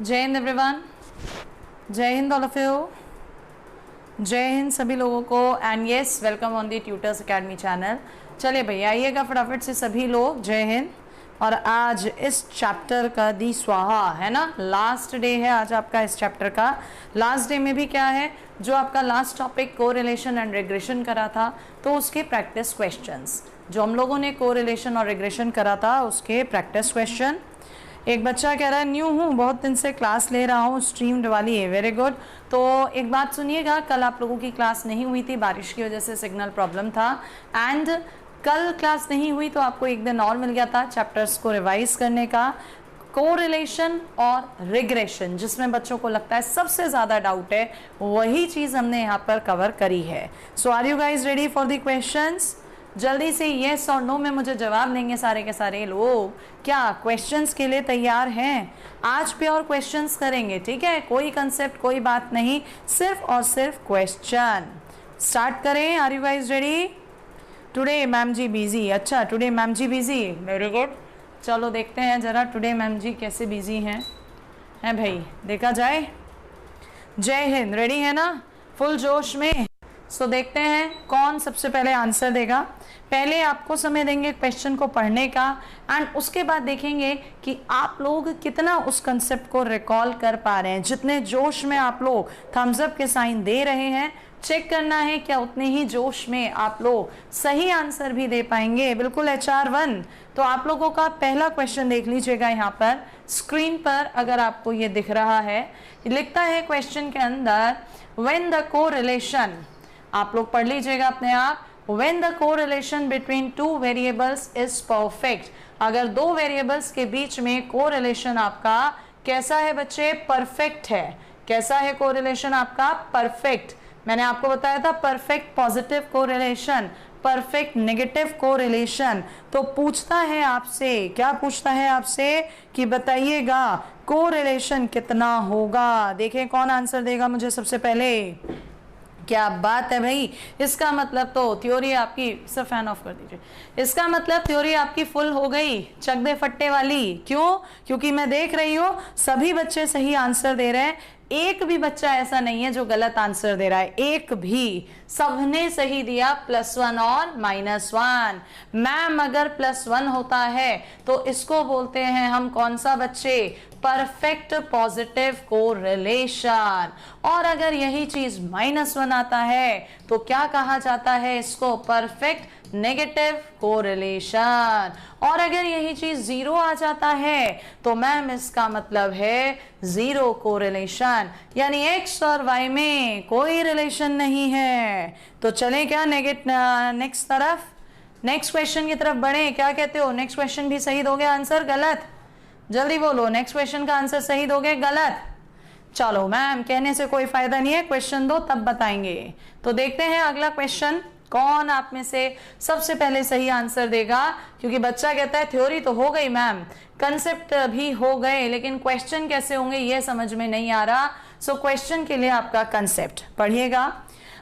जय हिंद एवरीवन, जय Hind all of you, जय हिंद सभी लोगों को and yes welcome on the tutors academy channel. चलिए भैया आइएगा फटाफट से सभी लोग, जय हिंद। और आज इस चैप्टर का दी स्वाहा है ना, लास्ट डे है आज आपका इस चैप्टर का। लास्ट डे में भी क्या है, जो आपका last topic correlation and regression करा था, तो उसके प्रैक्टिस क्वेश्चंस, जो हम लोगों ने कोरिलेशन और रिग्रेशन करा था उसके प्रैक्टिस क्वेश्चन। एक बच्चा कह रहा है न्यू हूँ, बहुत दिन से क्लास ले रहा हूँ, स्ट्रीम्ड वाली है, वेरी गुड। तो एक बात सुनिएगा, कल आप लोगों की क्लास नहीं हुई थी, बारिश की वजह से सिग्नल प्रॉब्लम था, एंड कल क्लास नहीं हुई तो आपको एक दिन और मिल गया था चैप्टर्स को रिवाइज करने का। कोरिलेशन और रिग्रेशन जिसमें बच्चों को लगता है सबसे ज़्यादा डाउट है, वही चीज़ हमने यहाँ पर कवर करी है। So are you guys ready for the questions? जल्दी से येस और नो में मुझे जवाब देंगे सारे के सारे लोग। क्या क्वेश्चंस के लिए तैयार हैं? आज प्योर क्वेश्चंस करेंगे, ठीक है, कोई कंसेप्ट कोई बात नहीं, सिर्फ और सिर्फ क्वेश्चन। स्टार्ट करें, are you guys ready? Today ma'am ji busy, अच्छा today ma'am ji busy, very good. चलो देखते हैं जरा टुडे मैम जी कैसे बिजी हैं भाई, देखा जाए। जय हिंद, रेडी है ना, फुल जोश में? सो देखते हैं कौन सबसे पहले आंसर देगा। पहले आपको समय देंगे क्वेश्चन को पढ़ने का, एंड उसके बाद देखेंगे कि आप लोग कितना उस कंसेप्ट को रिकॉल कर पा रहे हैं। जितने जोश में आप लोग थम्स अप के साइन दे रहे हैं, चेक करना है क्या उतने ही जोश में आप लोग सही आंसर भी दे पाएंगे। बिल्कुल HR1। तो आप लोगों का पहला क्वेश्चन देख लीजिएगा यहाँ पर स्क्रीन पर, अगर आपको ये दिख रहा है, लिखता है क्वेश्चन के अंदर व्हेन द कोरिलेशन, आप लोग पढ़ लीजिएगा अपने आप, when the correlation between two variables is perfect, अगर दो वेरिएबल्स के बीच में कोरिलेशन आपका कैसा है बच्चे? परफेक्ट है। कैसा है कोरिलेशन आपका? परफेक्ट। मैंने आपको बताया था perfect positive correlation, perfect negative correlation. तो पूछता है आपसे, क्या पूछता है आपसे कि बताइएगा कोरिलेशन कितना होगा। देखें कौन आंसर देगा मुझे सबसे पहले। क्या बात है भाई, इसका मतलब तो थ्योरी आपकी, सब फैन ऑफ कर दीजिए, इसका मतलब थ्योरी आपकी फुल हो गई, चक दे फट्टे वाली। क्यों? क्योंकि मैं देख रही हूँ सभी बच्चे सही आंसर दे रहे हैं, एक भी बच्चा ऐसा नहीं है जो गलत आंसर दे रहा है, एक भी, सबने सही दिया +1 और -1। मैम अगर +1 होता है तो इसको बोलते हैं हम कौन सा बच्चे? Perfect positive correlation. और अगर यही चीज -1 आता है तो क्या कहा जाता है इसको? Perfect negative correlation. और अगर यही चीज 0 आ जाता है तो मैम इसका मतलब है 0 कोरिलेशन, यानी x और y में कोई रिलेशन नहीं है। तो चलें क्या नेक्स्ट तरफ, नेक्स्ट क्वेश्चन की तरफ बढ़े, क्या कहते हो? नेक्स्ट क्वेश्चन भी सही दोगे आंसर? गलत? जल्दी बोलो, नेक्स्ट क्वेश्चन का आंसर सही दोगे? गलत? चलो मैम कहने से कोई फायदा नहीं है, क्वेश्चन दो तब बताएंगे। तो देखते हैं अगला क्वेश्चन, कौन आप में से सबसे पहले सही आंसर देगा। क्योंकि बच्चा कहता है थ्योरी तो हो गई मैम, कंसेप्ट भी हो गए, लेकिन क्वेश्चन कैसे होंगे ये समझ में नहीं आ रहा। सो क्वेश्चन के लिए आपका कंसेप्ट पढ़िएगा।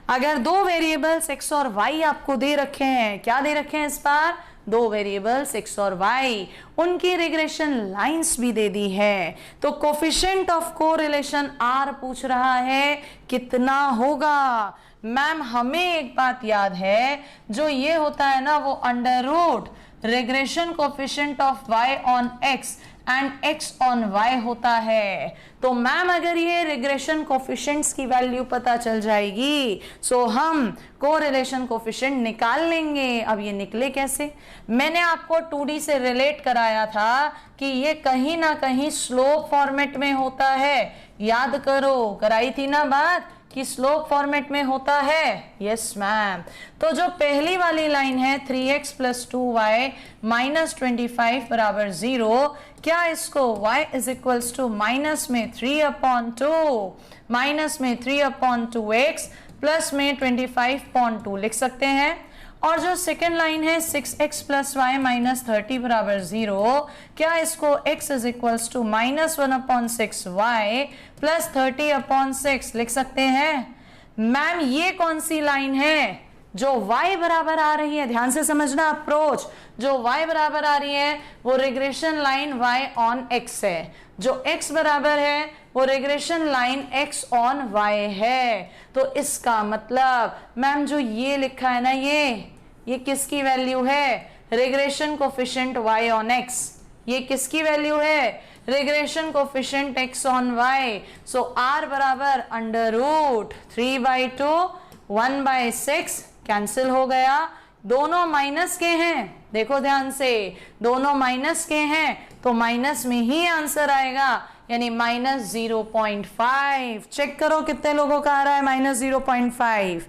अगर दो वेरिएबल्स x और y आपको दे रखे हैं, क्या दे रखे हैं इस बार? दो वेरिएबल्स x और y, उनकी रिग्रेशन लाइंस भी दे दी है। तो कोफिशिएंट ऑफ कोरिलेशन r पूछ रहा है कितना होगा। मैम हमें एक बात याद है, जो ये होता है ना वो under root regression coefficient of y on x and x on y होता है। तो मैम अगर ये रिग्रेशन कोफिशिएंट्स की वैल्यू पता चल जाएगी सो हम कोरिलेशन कोफिशिएंट निकाल लेंगे। अब ये निकले कैसे? मैंने आपको 2D से रिलेट कराया था कि ये कहीं ना कहीं स्लोप फॉर्मेट में होता है, याद करो, कराई थी ना बात कि स्लोप फॉर्मेट में होता है। Yes ma'am. तो जो पहली वाली लाइन है 3x + 2y - 25 = 0, क्या इसको y = माइनस में 3/2 माइनस में 3/2x प्लस में 25/2 लिख सकते हैं। और जो सेकेंड लाइन है 6x + y - 30 = 0, क्या इसको x = -1/6y प्लस 30/6 लिख सकते हैं। मैम ये कौन सी लाइन है? जो y बराबर आ रही है, ध्यान से समझना अप्रोच, जो y बराबर आ रही है वो regression line y on x है, जो x बराबर है वो regression line x on y है। तो इसका मतलब मैम जो ये लिखा है ना, ये किसकी वैल्यू है? Regression coefficient y on x। ये किसकी वैल्यू है? Regression coefficient x on y। So r बराबर अंडर रूट 3/2 1/6 कैंसिल हो गया, दोनों माइनस के हैं, देखो ध्यान से, दोनों माइनस के हैं तो माइनस में ही आंसर आएगा, यानी -0.5। चेक करो कितने लोगों का आ रहा है -0.5।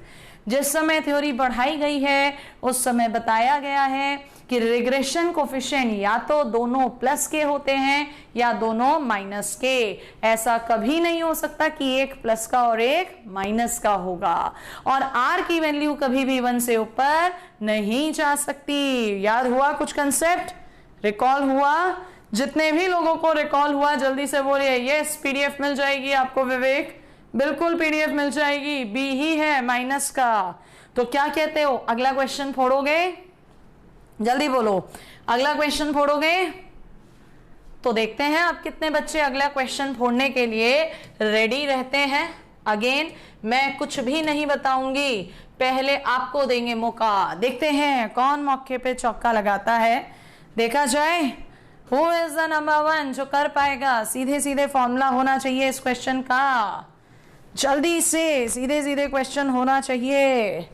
जिस समय थ्योरी पढ़ाई गई है उस समय बताया गया है कि रिग्रेशन कोफिशिएंट या तो दोनों प्लस के होते हैं या दोनों माइनस के। ऐसा कभी नहीं हो सकता कि एक प्लस का और एक माइनस का होगा। और r की वैल्यू कभी भी 1 से ऊपर नहीं जा सकती। याद हुआ कुछ कंसेप्ट? रिकॉल हुआ? जितने भी लोगों को रिकॉल हुआ जल्दी से बोलिए यस। पीडीएफ मिल जाएगी आपको विवेक, बिल्कुल पीडीएफ मिल जाएगी, बी ही है माइनस का। तो क्या कहते हो, अगला क्वेश्चन फोड़ोगे? जल्दी बोलो, अगला क्वेश्चन फोड़ोगे? तो देखते हैं आप कितने बच्चे अगला क्वेश्चन फोड़ने के लिए रेडी रहते हैं। अगेन मैं कुछ भी नहीं बताऊंगी, पहले आपको देंगे मौका। देखते हैं कौन मौके पे चौका लगाता है, देखा जाए। हु इज द नंबर 1 जो कर पाएगा? सीधे सीधे फॉर्मूला होना चाहिए इस क्वेश्चन का, जल्दी से सीधे सीधे क्वेश्चन होना चाहिए,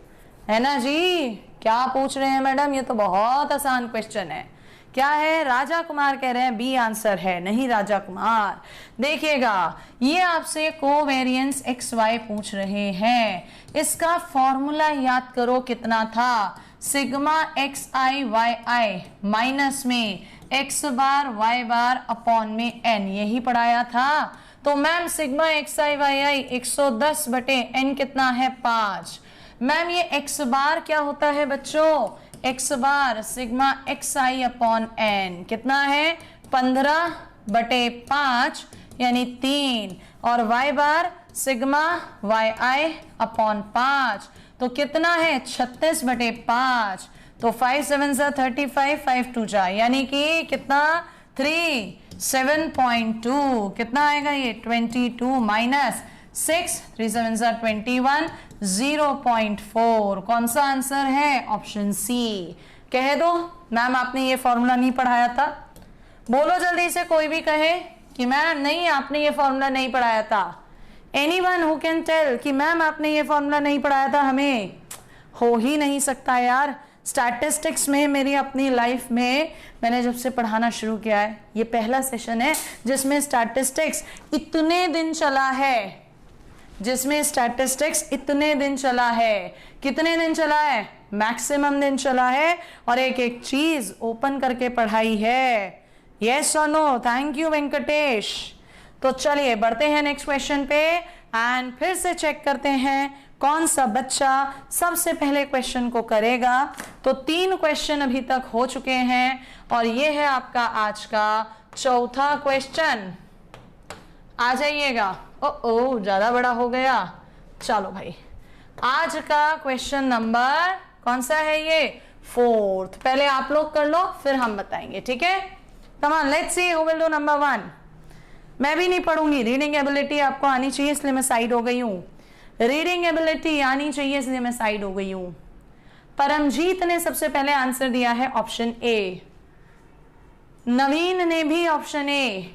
है ना जी? क्या पूछ रहे हैं मैडम? ये तो बहुत आसान क्वेश्चन है। क्या है? राजा कुमार कह रहे हैं बी आंसर है, नहीं राजा कुमार। देखिएगा, ये आपसे कोवेरिएंस एक्स वाई पूछ रहे हैं, इसका फॉर्मूला याद करो कितना था? Sigma X I Y I minus में x bar Y bar upon में एन, यही पढ़ाया था। तो मैम सिग्मा एक्स आई वाई आई 110 बटे एन कितना है? 5। मैम ये एक्स बार क्या होता है बच्चों? एक्स बार सिग्मा एक्स आई अपॉन एन कितना है? 15 बटे 5 यानी 3, और वाई बार सिग्मा वाई आई अपॉन 5 तो कितना है? 36 बटे 5। तो 5 7 जा 35, 5 2 जा, यानी कि कितना? 3 7.2 कितना आएगा ये? 22 माइनस 6 3 7 जा 21 0.4। कौन सा आंसर है? Option C. कह दो मैम आपने ये फॉर्मूला नहीं पढ़ाया था, बोलो जल्दी से, कोई भी कहे कि मैम नहीं आपने ये फॉर्मूला नहीं पढ़ाया था। एनीवन हु कैन टेल कि मैम आपने ये फॉर्मूला नहीं पढ़ाया था? हमें हो ही नहीं सकता यार। स्टैटिस्टिक्स में मेरी अपनी लाइफ में मैंने जब से पढ़ाना शुरू किया है, ये पहला सेशन है जिसमें स्टैटिस्टिक्स इतने दिन चला है, जिसमें स्टैटिस्टिक्स इतने दिन चला है। कितने दिन चला है? मैक्सिमम दिन चला है, और एक एक चीज ओपन करके पढ़ाई है। यस और नो? Thank you Venkatesh. तो चलिए बढ़ते हैं नेक्स्ट क्वेश्चन पे, एंड फिर से चेक करते हैं कौन सा बच्चा सबसे पहले क्वेश्चन को करेगा। तो 3 क्वेश्चन अभी तक हो चुके हैं, और ये है आपका आज का चौथा क्वेश्चन। आ जाइएगा। ओ ज्यादा बड़ा हो गया। चलो भाई, आज का क्वेश्चन नंबर कौन सा है? ये 4th। पहले आप लोग कर लो फिर हम बताएंगे, ठीक है? Come on let's see who will do number 1। मैं भी नहीं पढ़ूंगी, रीडिंग एबिलिटी आपको आनी चाहिए इसलिए मैं साइड हो गई हूँ। रीडिंग एबिलिटी आनी चाहिए इसलिए मैं साइड हो गई हूँ। परमजीत ने सबसे पहले आंसर दिया है ऑप्शन ए, नवीन ने भी option A.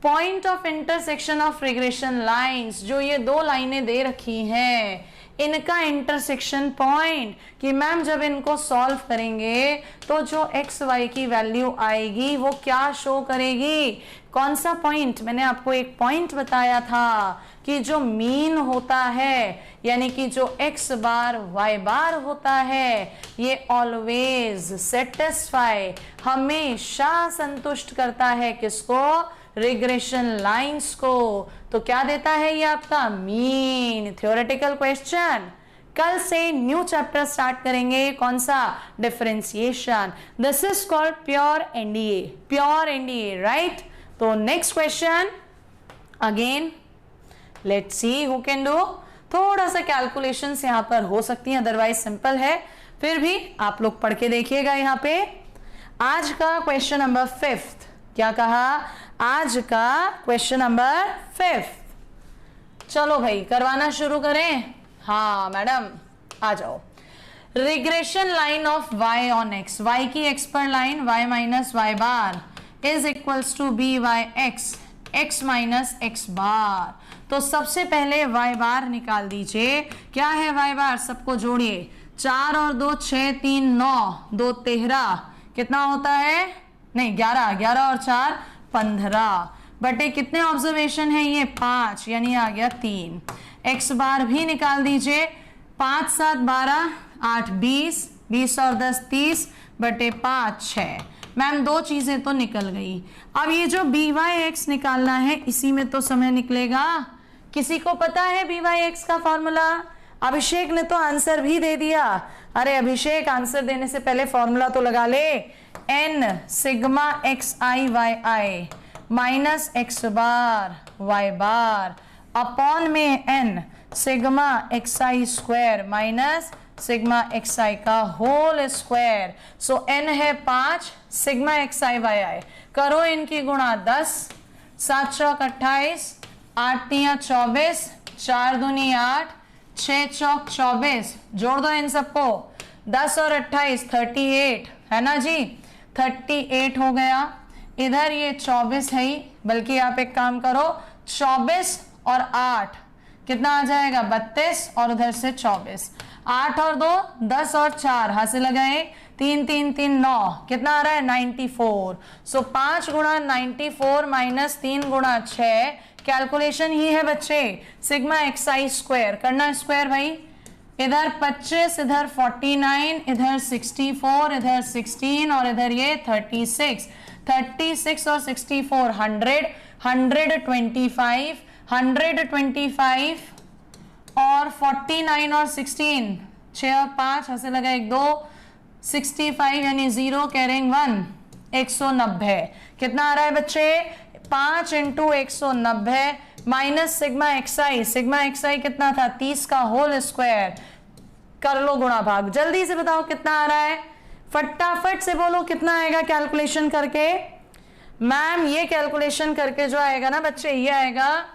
Point of intersection of regression lines, जो ये 2 लाइनें दे रखी हैं, इनका इंटरसेक्शन पॉइंट, कि मैम जब इनको सॉल्व करेंगे तो जो एक्स वाई की वैल्यू आएगी वो क्या शो करेगी? कौन सा पॉइंट? मैंने आपको एक पॉइंट बताया था कि जो मीन होता है, यानी कि जो एक्स बार वाई बार होता है, ये ऑलवेज सेटिस्फाई, हमेशा संतुष्ट करता है किसको? रिग्रेशन लाइंस को। तो क्या देता है ये आपका? मीन। Theoretical question. कल से न्यू चैप्टर स्टार्ट करेंगे, कौन सा? Differentiation. This is called pure NDA, pure NDA, right? तो next question again, let's see who can do. थोड़ा सा कैलकुलेशंस यहाँ पर हो सकती हैं, अदरवाइज सिंपल है, फिर भी आप लोग पढ़ के देखिएगा। यहाँ पे आज का क्वेश्चन नंबर 5th, क्या कहा, आज का क्वेश्चन नंबर 5th। चलो भाई करवाना शुरू करें। हाँ मैडम आ जाओ। Regression line of y on x, y की x पर line y minus y bar is equals to B Y X, x minus x bar. तो सबसे पहले y बार निकाल दीजिए। क्या है y बार, सबको जोड़िए, 4 और 2 6, 3 9, 2 13, कितना होता है, नहीं 11, 11 और 4 15 बटे कितने ऑब्जर्वेशन है ये 5, यानी आ गया 3। x बार भी निकाल दीजिए, 5 7 12, 8 20, 20 और 10 30 बटे 5 6। मैम दो चीजें तो निकल गई। अब ये जो बी वाई एक्स निकालना है इसी में तो समय निकलेगा। किसी को पता है बी वाई एक्स का फॉर्मूला? अभिषेक ने तो आंसर भी दे दिया। अरे अभिषेक आंसर देने से पहले फॉर्मूला तो लगा ले। N sigma X I Y I minus X bar Y bar upon में एन सिग्मा एक्स आई स्क्वायर माइनस सिग्मा एक्स आई का होल स्क्वायर। सो एन है 5, सिग्मा एक्स आई वाई आई, करो इनकी गुणा 10, 7 चौक 28, 8 तिया 24, 4 दूनी 8, 6 चौक 24, जोड़ दो इन सबको, 10 और 28 38 है ना जी, 38 हो गया। इधर ये 24 है ही, बल्कि आप एक काम करो 24 और 8 कितना आ जाएगा 32 और उधर से 24, 8 और 2 10 और 4 हाथ से लगाए, 3 3 3 9, कितना आ रहा है 94। सो 5 गुणा 94 माइनस 3 गुणा 6, कैलकुलेशन ही है बच्चे, सिग्मा एक्स आई स्क्वायर, करना स्क्वायर भाई, इधर 25 इधर 49 इधर 64 इधर 16 और इधर ये 36, 36 और 64 100, 125, 125 और 49 और 16, 6 और 5 हंसे लगा 1 2, 65 यानी 0 कैरिंग 1, 190। कितना आ रहा है बच्चे 5 into 190 minus sigma XI, sigma XI कितना था 30 का होल स्क्वायर, कर लो गुणा भाग। जल्दी से बताओ कितना आ रहा है, फटाफट से बोलो कितना आएगा कैलकुलेशन करके। मैम ये कैलकुलेशन करके जो आएगा ना बच्चे, ये आएगा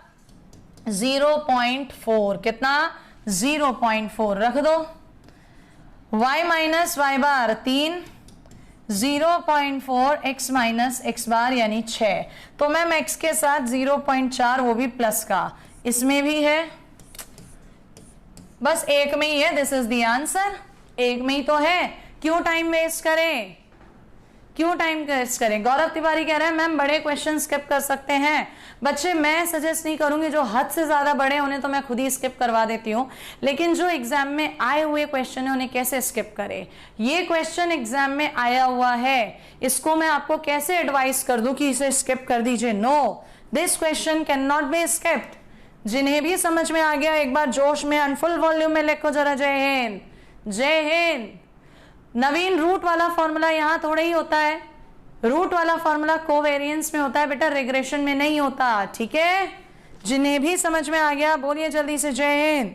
0.4, कितना 0.4 रख दो, y माइनस वाई बार 3, 0.4 x माइनस एक्स बार यानी 6। तो मैम x के साथ 0.4 वो भी प्लस का, इसमें भी है, बस एक में ही है, दिस इज द आंसर, एक में ही तो है, क्यों टाइम वेस्ट करें, क्यों टाइम वेस्ट करें। गौरव तिवारी कह रहे हैं मैम बड़े क्वेश्चन स्किप कर सकते हैं। बच्चे मैं सजेस्ट नहीं करूंगी, जो हद से ज्यादा बड़े उन्हें तो मैं खुद ही स्किप करवा देती हूँ, लेकिन जो एग्जाम में आए हुए क्वेश्चन है उन्हें कैसे स्किप करें। ये क्वेश्चन एग्जाम में आया हुआ है, इसको मैं आपको कैसे एडवाइस कर दूं कि इसे स्किप कर दीजिए। No, this question can not be skipped. जिन्हें भी समझ में आ गया एक बार जोश में अनफुल वॉल्यूम में लिखो जरा जय हिंद, जय हिंद। नवीन रूट वाला फॉर्मूला यहाँ थोड़ा ही होता है, रूट वाला फॉर्मूला कोवेरिएंस में होता है बेटा, रिग्रेशन में नहीं होता, ठीक है। जिन्हें भी समझ में आ गया बोलिए जल्दी से जय हिंद।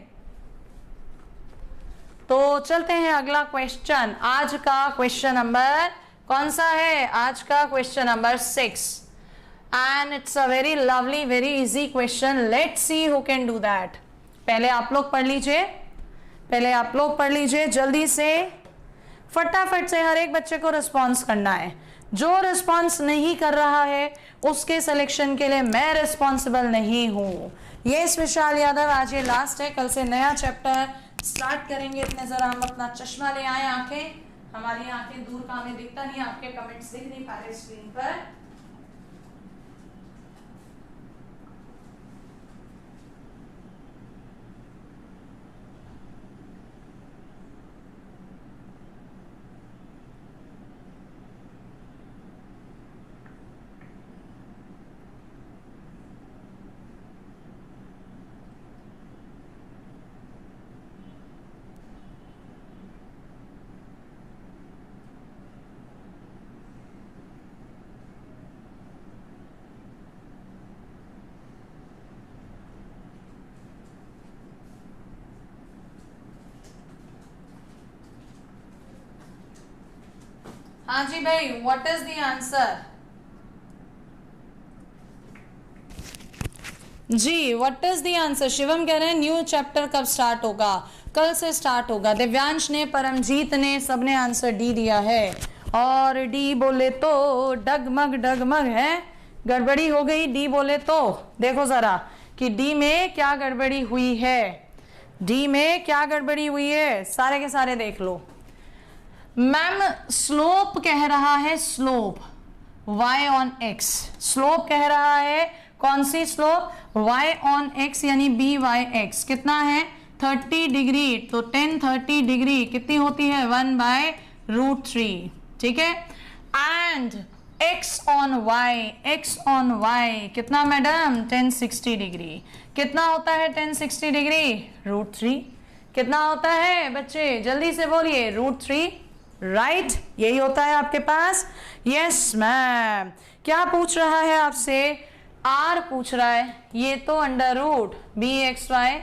तो चलते हैं अगला क्वेश्चन। आज का क्वेश्चन नंबर कौन सा है, आज का question number 6 and it's a very lovely very easy question. Let's see who can do that. पहले आप लोग पढ़ लीजिए, पहले आप लोग पढ़ लीजिए जल्दी से, फटाफट से हर एक बच्चे को रिस्पॉन्स करना है। जो रिस्पॉन्स नहीं कर रहा है उसके सिलेक्शन के लिए मैं रिस्पॉन्सिबल नहीं हूं। ये विशाल यादव, आज ये लास्ट है, कल से नया चैप्टर स्टार्ट करेंगे। इतने जरा हम अपना चश्मा ले आए, आंखें हमारी आंखें दूर का हमें दिखता नहीं, आपके कमेंट्स दिख नहीं पा रहे स्क्रीन पर। हाँ जी भाई, व्हाट इज द आंसर? जी, what is the answer? Shivam कह रहे हैं न्यू चैप्टर कब स्टार्ट होगा? कल से स्टार्ट होगा। दिव्यांश ने, परमजीत ने, सबने आंसर डी दिया है। और डी बोले तो डगमग डगमग है, गड़बड़ी हो गई। डी बोले तो देखो जरा कि डी में क्या गड़बड़ी हुई है। डी में क्या गड़बड़ी हुई है, सारे के सारे देख लो। मैम स्लोप कह रहा है, slope y on x। Slope कह रहा है, कौन सी स्लोप? y ऑन x यानी बी वाई एक्स। कितना है? 30 डिग्री। तो 10 30 डिग्री कितनी होती है? 1/√3। ठीक है। एंड x ऑन y कितना मैडम? 1060 डिग्री। कितना होता है 1060 डिग्री? √3। कितना होता है बच्चे? जल्दी से बोलिए। √3, राइट? यही होता है आपके पास। Yes ma'am. क्या पूछ रहा है आपसे? आर पूछ रहा है। ये तो √bxy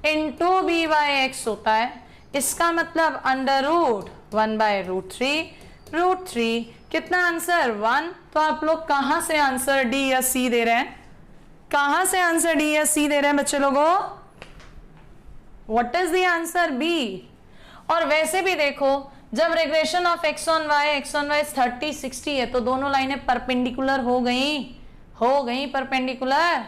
इंटू by(x) होता है। इसका मतलब √1/√3। कितना आंसर? 1। तो आप लोग कहां से आंसर डी या सी दे रहे हैं? कहां से आंसर डी या सी दे रहे हैं बच्चे लोगों? What is the answer? B. और वैसे भी देखो, जब regression of x on y 30 60 है तो दोनों लाइनें परपेंडिकुलर हो गई परपेंडिकुलर।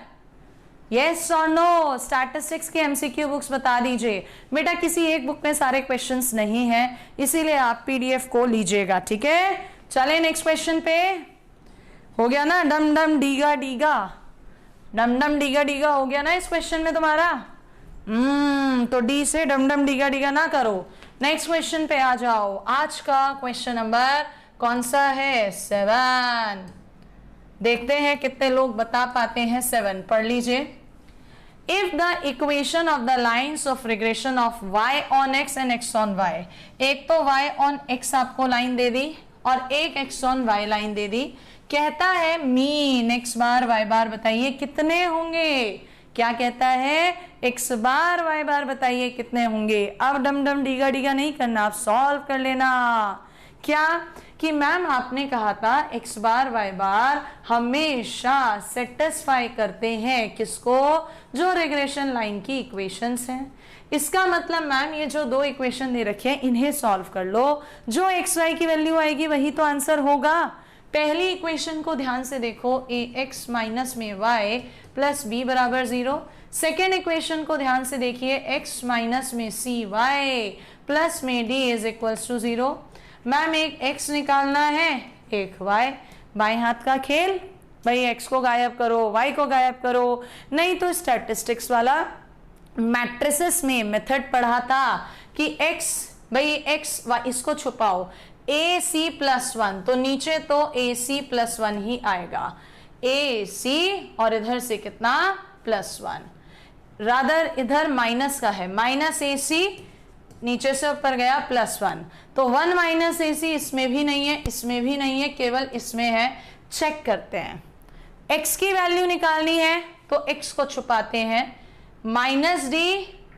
यस और नो? स्टैटिस्टिक्स की एमसीक्यू बुक्स बता दीजिए बेटा। किसी एक बुक में सारे क्वेश्चंस नहीं है, इसीलिए आप पीडीएफ को लीजिएगा। ठीक है, चले नेक्स्ट क्वेश्चन पे। हो गया ना डम डम डीगा डीगा? डम डम डीगा डीगा हो गया ना इस क्वेश्चन में तुम्हारा? तो डी से डम डम डीगा डीगा ना करो। नेक्स्ट क्वेश्चन पे आ जाओ। आज का क्वेश्चन नंबर कौन सा है? 7। देखते हैं कितने लोग बता पाते हैं 7। पढ़ लीजिए। If the equation of the lines of regression of y on x and x on y, एक तो y ऑन x आपको लाइन दे दी और एक x ऑन y लाइन दे दी। कहता है मीन x बार y बार बताइए कितने होंगे। क्या कहता है? x बार y बार बताइए कितने होंगे। अब डम डम डीगा डीगा नहीं करना, आप सॉल्व कर लेना। क्या कि मैम आपने कहा था x बार y बार हमेशा सेटिस्फाई करते हैं किसको? जो रिग्रेशन लाइन की इक्वेशंस हैं। इसका मतलब मैम ये जो दो इक्वेशन दे रखे हैं इन्हें सॉल्व कर लो, जो x y की वैल्यू आएगी वही तो आंसर होगा। पहली इक्वेशन को ध्यान से देखो, ax माइनस में y प्लस b बराबर 0। सेकेंड इक्वेशन को ध्यान से देखिए, x माइनस में cy प्लस में d is equals to 0। Ma'am एक x निकालना है, एक y। बाएं हाथ का खेल, भाई x को गायब करो, y को गायब करो। नहीं तो स्टैटिस्टिक्स वाला मैट्रिसेस में मेथड पढ़ा था कि x, भाई x y इसको छुपाओ, ac प्लस 1, तो नीचे तो ac प्लस 1 ही आएगा। ac और इधर से कितना? प्लस 1। रादर इधर माइनस का है, माइनस ac, नीचे से ऊपर गया प्लस 1। तो 1 माइनस ac इसमें भी नहीं है, इसमें भी नहीं है, केवल इसमें है। चेक करते हैं। x की वैल्यू निकालनी है तो x को छुपाते हैं। Minus D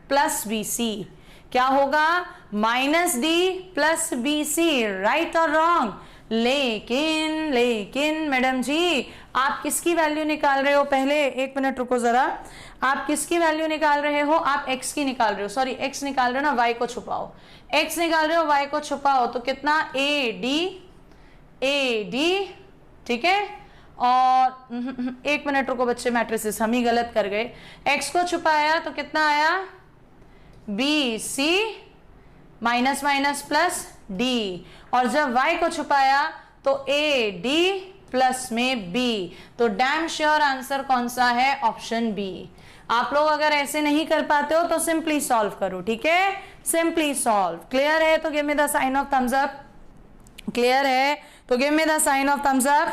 plus B C, क्या होगा? Minus D plus B C, right और रॉन्ग? लेकिन मैडम जी आप किसकी वैल्यू निकाल रहे हो? पहले एक मिनट रुको जरा। आप किसकी वैल्यू निकाल रहे हो? आप x की निकाल रहे हो, सॉरी x निकाल रहे हो ना, y को छुपाओ। x निकाल रहे हो, y को छुपाओ, तो कितना? ए डी, ठीक है। और एक मिनट रुको बच्चे, मैट्रिसेस हम ही गलत कर गए। x को छुपाया तो कितना आया? B C minus minus plus D, और जब y को छुपाया तो ए डी प्लस में b। तो डैम श्योर आंसर कौन सा है? Option B. आप लोग अगर ऐसे नहीं कर पाते हो तो सिंपली सॉल्व करो, ठीक है? Simply solve. क्लियर है तो give me the sign of thumbs up. Clear है तो give me the sign of thumbs up.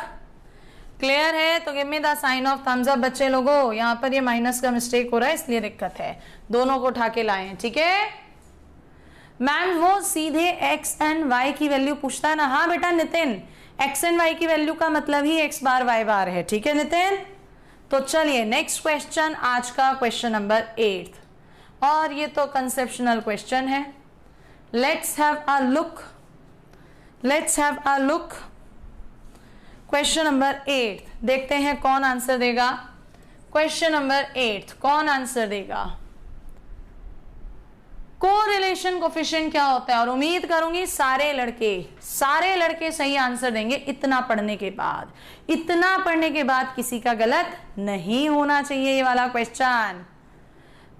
Clear है तो give me the sign of thumbs up. बच्चे लोगों यहाँ पर ये माइनस का मिस्टेक हो रहा है इसलिए दिक्कत है, दोनों को उठा के लाए, ठीक है? मैम वो सीधे x एंड y की वैल्यू पूछता है ना? हाँ बेटा नितिन, x एंड y की वैल्यू का मतलब ही x बार y बार है, ठीक है नितिन? तो चलिए नेक्स्ट क्वेश्चन, आज का क्वेश्चन नंबर 8, और ये तो कंसेप्शनल क्वेश्चन है। Let's have a look let's have a look question number 8, देखते हैं कौन आंसर देगा। क्वेश्चन नंबर 8 कौन आंसर देगा? कोरिलेशन कोफिशिएंट क्या होता है? और उम्मीद करूंगी सारे लड़के सही आंसर देंगे इतना पढ़ने के बाद। इतना पढ़ने के बाद किसी का गलत नहीं होना चाहिए ये वाला क्वेश्चन।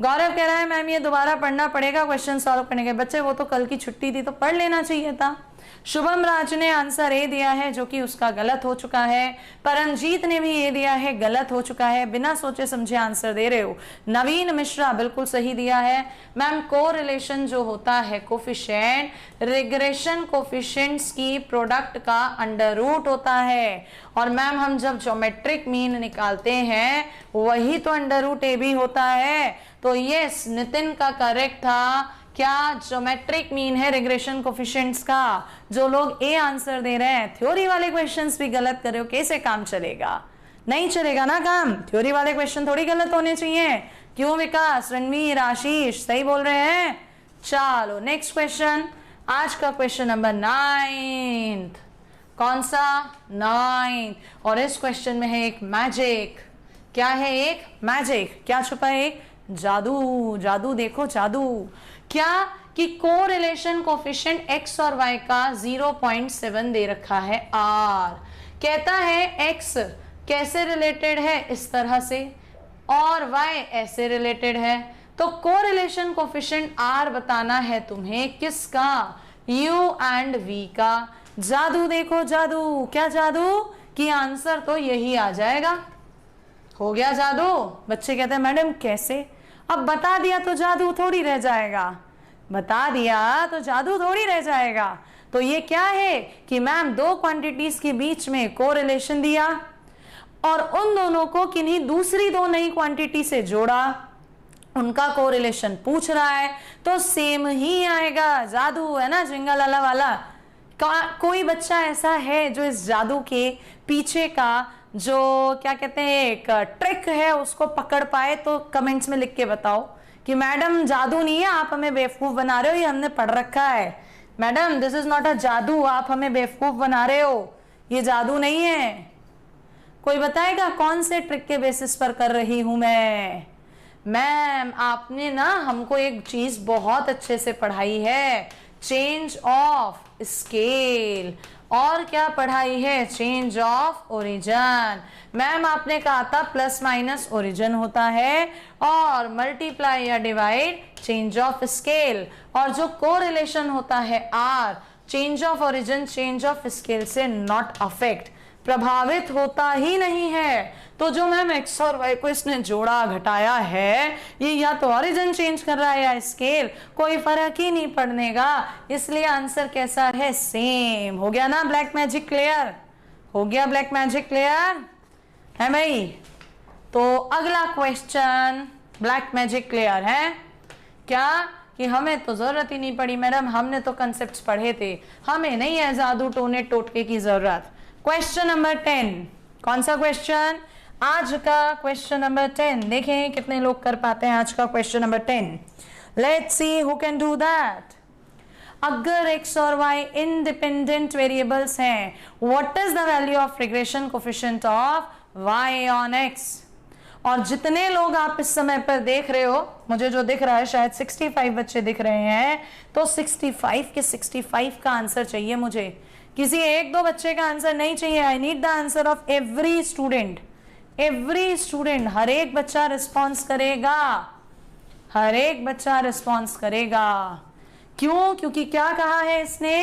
गौरव कह रहा है मैम ये दोबारा पढ़ना पड़ेगा क्वेश्चन सॉल्व करने के। बच्चे वो तो कल की छुट्टी थी तो पढ़ लेना चाहिए था। शुभम राज ने आंसर ए दिया है जो कि उसका गलत हो चुका है। परमजीत ने भी ये दिया है, गलत हो चुका है। बिना सोचे समझे आंसर दे रहे हो। नवीन मिश्रा बिल्कुल सही दिया है। मैम कोरिलेशन जो होता है कोफिशिएंट रिग्रेशन कोफिशिएंट्स की प्रोडक्ट का अंडर रूट होता है। और मैम हम जब ज्योमेट्रिक मीन निकालते हैं वही तो अंडर रूट ए भी होता है। तो यस, नितिन का करेक्ट था। क्या ज्योमेट्रिक मीन है रिग्रेशन कोफिशिएंट्स का? जो लोग ए आंसर दे रहे हैं थ्योरी वाले क्वेश्चंस भी गलत कर रहे हो, कैसे काम चलेगा? नहीं चलेगा ना काम। थ्योरी वाले क्वेश्चन थोड़ी गलत होने चाहिए। क्यों विकास, रणवीर, आशीष सही बोल रहे हैं। चलो नेक्स्ट क्वेश्चन, आज का क्वेश्चन नंबर 9। कौन सा? 9। और इस क्वेश्चन में है एक मैजिक। क्या है? एक मैजिक। क्या छुपा है? एक जादू। जादू देखो, जादू क्या कि कोरिलेशन कोफिशिएंट x और y का 0.7 दे रखा है r। कहता है x कैसे रिलेटेड है इस तरह से और y ऐसे रिलेटेड है। तो कोरिलेशन कोफिशिएंट r बताना है तुम्हें किसका? u एंड v का। जादू देखो, जादू। क्या जादू? कि आंसर तो यही आ जाएगा। हो गया जादू। बच्चे कहते हैं मैडम कैसे? अब बता दिया तो जादू थोड़ी रह जाएगा। बता दिया तो जादू थोड़ी रह जाएगा। तो ये क्या है कि मैम दो क्वांटिटीज के बीच में कोरिलेशन दिया और उन दोनों को किन्हीं दूसरी दो नई क्वांटिटी से जोड़ा, उनका कोरिलेशन पूछ रहा है तो सेम ही आएगा। जादू है ना जिंगालाला वाला। कोई बच्चा ऐसा है जो इस जादू के पीछे का जो क्या कहते हैं एक ट्रिक है उसको पकड़ पाए तो कमेंट्स में लिख के बताओ कि मैडम जादू नहीं है, आप हमें बेवकूफ बना रहे हो, ये हमने पढ़ रखा है। Madam this is not a जादू, आप हमें बेवकूफ बना रहे हो, ये जादू नहीं है। कोई बताएगा कौन से ट्रिक के बेसिस पर कर रही हूं मैं? मैम आपने ना हमको एक चीज बहुत अच्छे से पढ़ाई है, चेंज ऑफ स्केल। और क्या पढ़ाई है? Change of origin. मैम आपने कहा था प्लस माइनस ओरिजिन होता है और मल्टीप्लाई या डिवाइड चेंज ऑफ स्केल। और जो कोरिलेशन होता है R, change of origin change of scale से नॉट अफेक्ट, प्रभावित होता ही नहीं है। तो जो मैम एक्स और वाई को इसने जोड़ा घटाया है ये या तो ओरिजिन चेंज कर रहा है या स्केल, कोई फर्क ही नहीं पड़ने का। इसलिए आंसर कैसा है? सेम। हो गया ना ब्लैक मैजिक क्लियर? हो गया ब्लैक मैजिक क्लियर है भाई? तो अगला क्वेश्चन, ब्लैक मैजिक क्लियर है क्या? कि हमें तो जरूरत ही नहीं पड़ी मैडम, हमने तो कंसेप्ट्स पढ़े थे, हमें नहीं है जादू टोने टोटके की जरूरत। Question number 10। कौन सा क्वेश्चन? आज का क्वेश्चन नंबर 10। देखें कितने लोग कर पाते हैं आज का question number 10। Let's see who can do that. अगर x और y इंडिपेंडेंट वेरिएबल्स हैं, what is the value of regression coefficient of y on x? और जितने लोग आप इस समय पर देख रहे हो, मुझे जो दिख रहा है शायद 65 बच्चे दिख रहे हैं, तो 65 के 65 का आंसर चाहिए मुझे। किसी एक दो बच्चे का आंसर नहीं चाहिए। I need the answer of every student. Every student, हर एक बच्चा रिस्पॉन्स करेगा, हर एक बच्चा रिस्पॉन्स करेगा। क्यों? क्योंकि क्या कहा है इसने?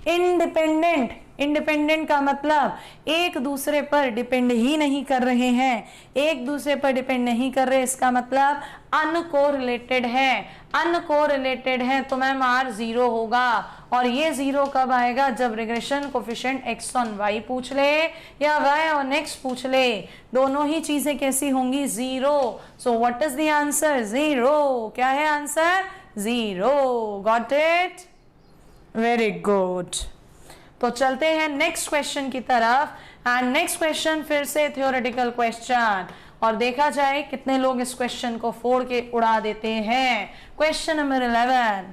इनडिपेंडेंट। इंडिपेंडेंट का मतलब एक दूसरे पर डिपेंड ही नहीं कर रहे हैं। एक दूसरे पर डिपेंड नहीं कर रहे, इसका मतलब अनकोरिलेटेड है। अनकोरिलेटेड है तो मैम आर 0 होगा। और ये 0 कब आएगा? जब regression coefficient x on y पूछ ले या y ऑन x पूछ ले, दोनों ही चीजें कैसी होंगी? 0। सो व्हाट इज द आंसर? 0। क्या है answer? 0। Got it? Very good. तो चलते हैं नेक्स्ट क्वेश्चन की तरफ। एंड नेक्स्ट क्वेश्चन फिर से थ्योरेटिकल क्वेश्चन, और देखा जाए कितने लोग इस क्वेश्चन को फोड़ के उड़ा देते हैं। Question number 11।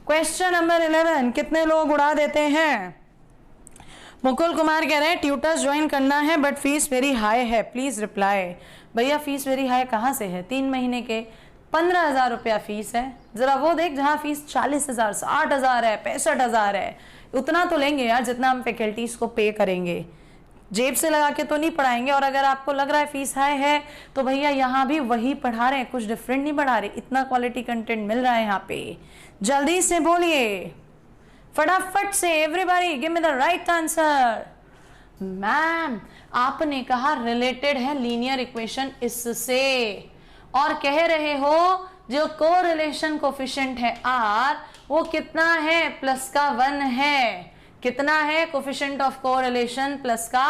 क्वेश्चन नंबर 11 कितने लोग उड़ा देते हैं? मुकुल कुमार कह रहे हैं ट्यूटर्स ज्वाइन करना है बट फीस वेरी हाई है, प्लीज रिप्लाई। भैया फीस वेरी हाई कहाँ से है? 3 महीने के 15,000 रुपया फीस है। जरा वो देख जहाँ फीस 40,000, 60,000 है, 65,000 है, उतना तो लेंगे यार जितना हम फैकल्टीज को पे करेंगे। जेब से लगा के तो नहीं पढ़ाएंगे। और अगर आपको लग रहा है फीस हाई है तो भैया यहाँ भी वही पढ़ा रहे हैं, कुछ डिफरेंट नहीं पढ़ा रहे, इतना क्वालिटी कंटेंट मिल रहा है यहाँ पे। जल्दी से बोलिए फटाफट से, everybody give me the right answer. Ma'am आपने कहा रिलेटेड है लीनियर इक्वेशन इससे, और कह रहे हो जो कोरिलेशन कोफिशिएंट है आर वो कितना है? प्लस का 1 है। कितना है? कोफिशिएंट ऑफ कोरिलेशन प्लस का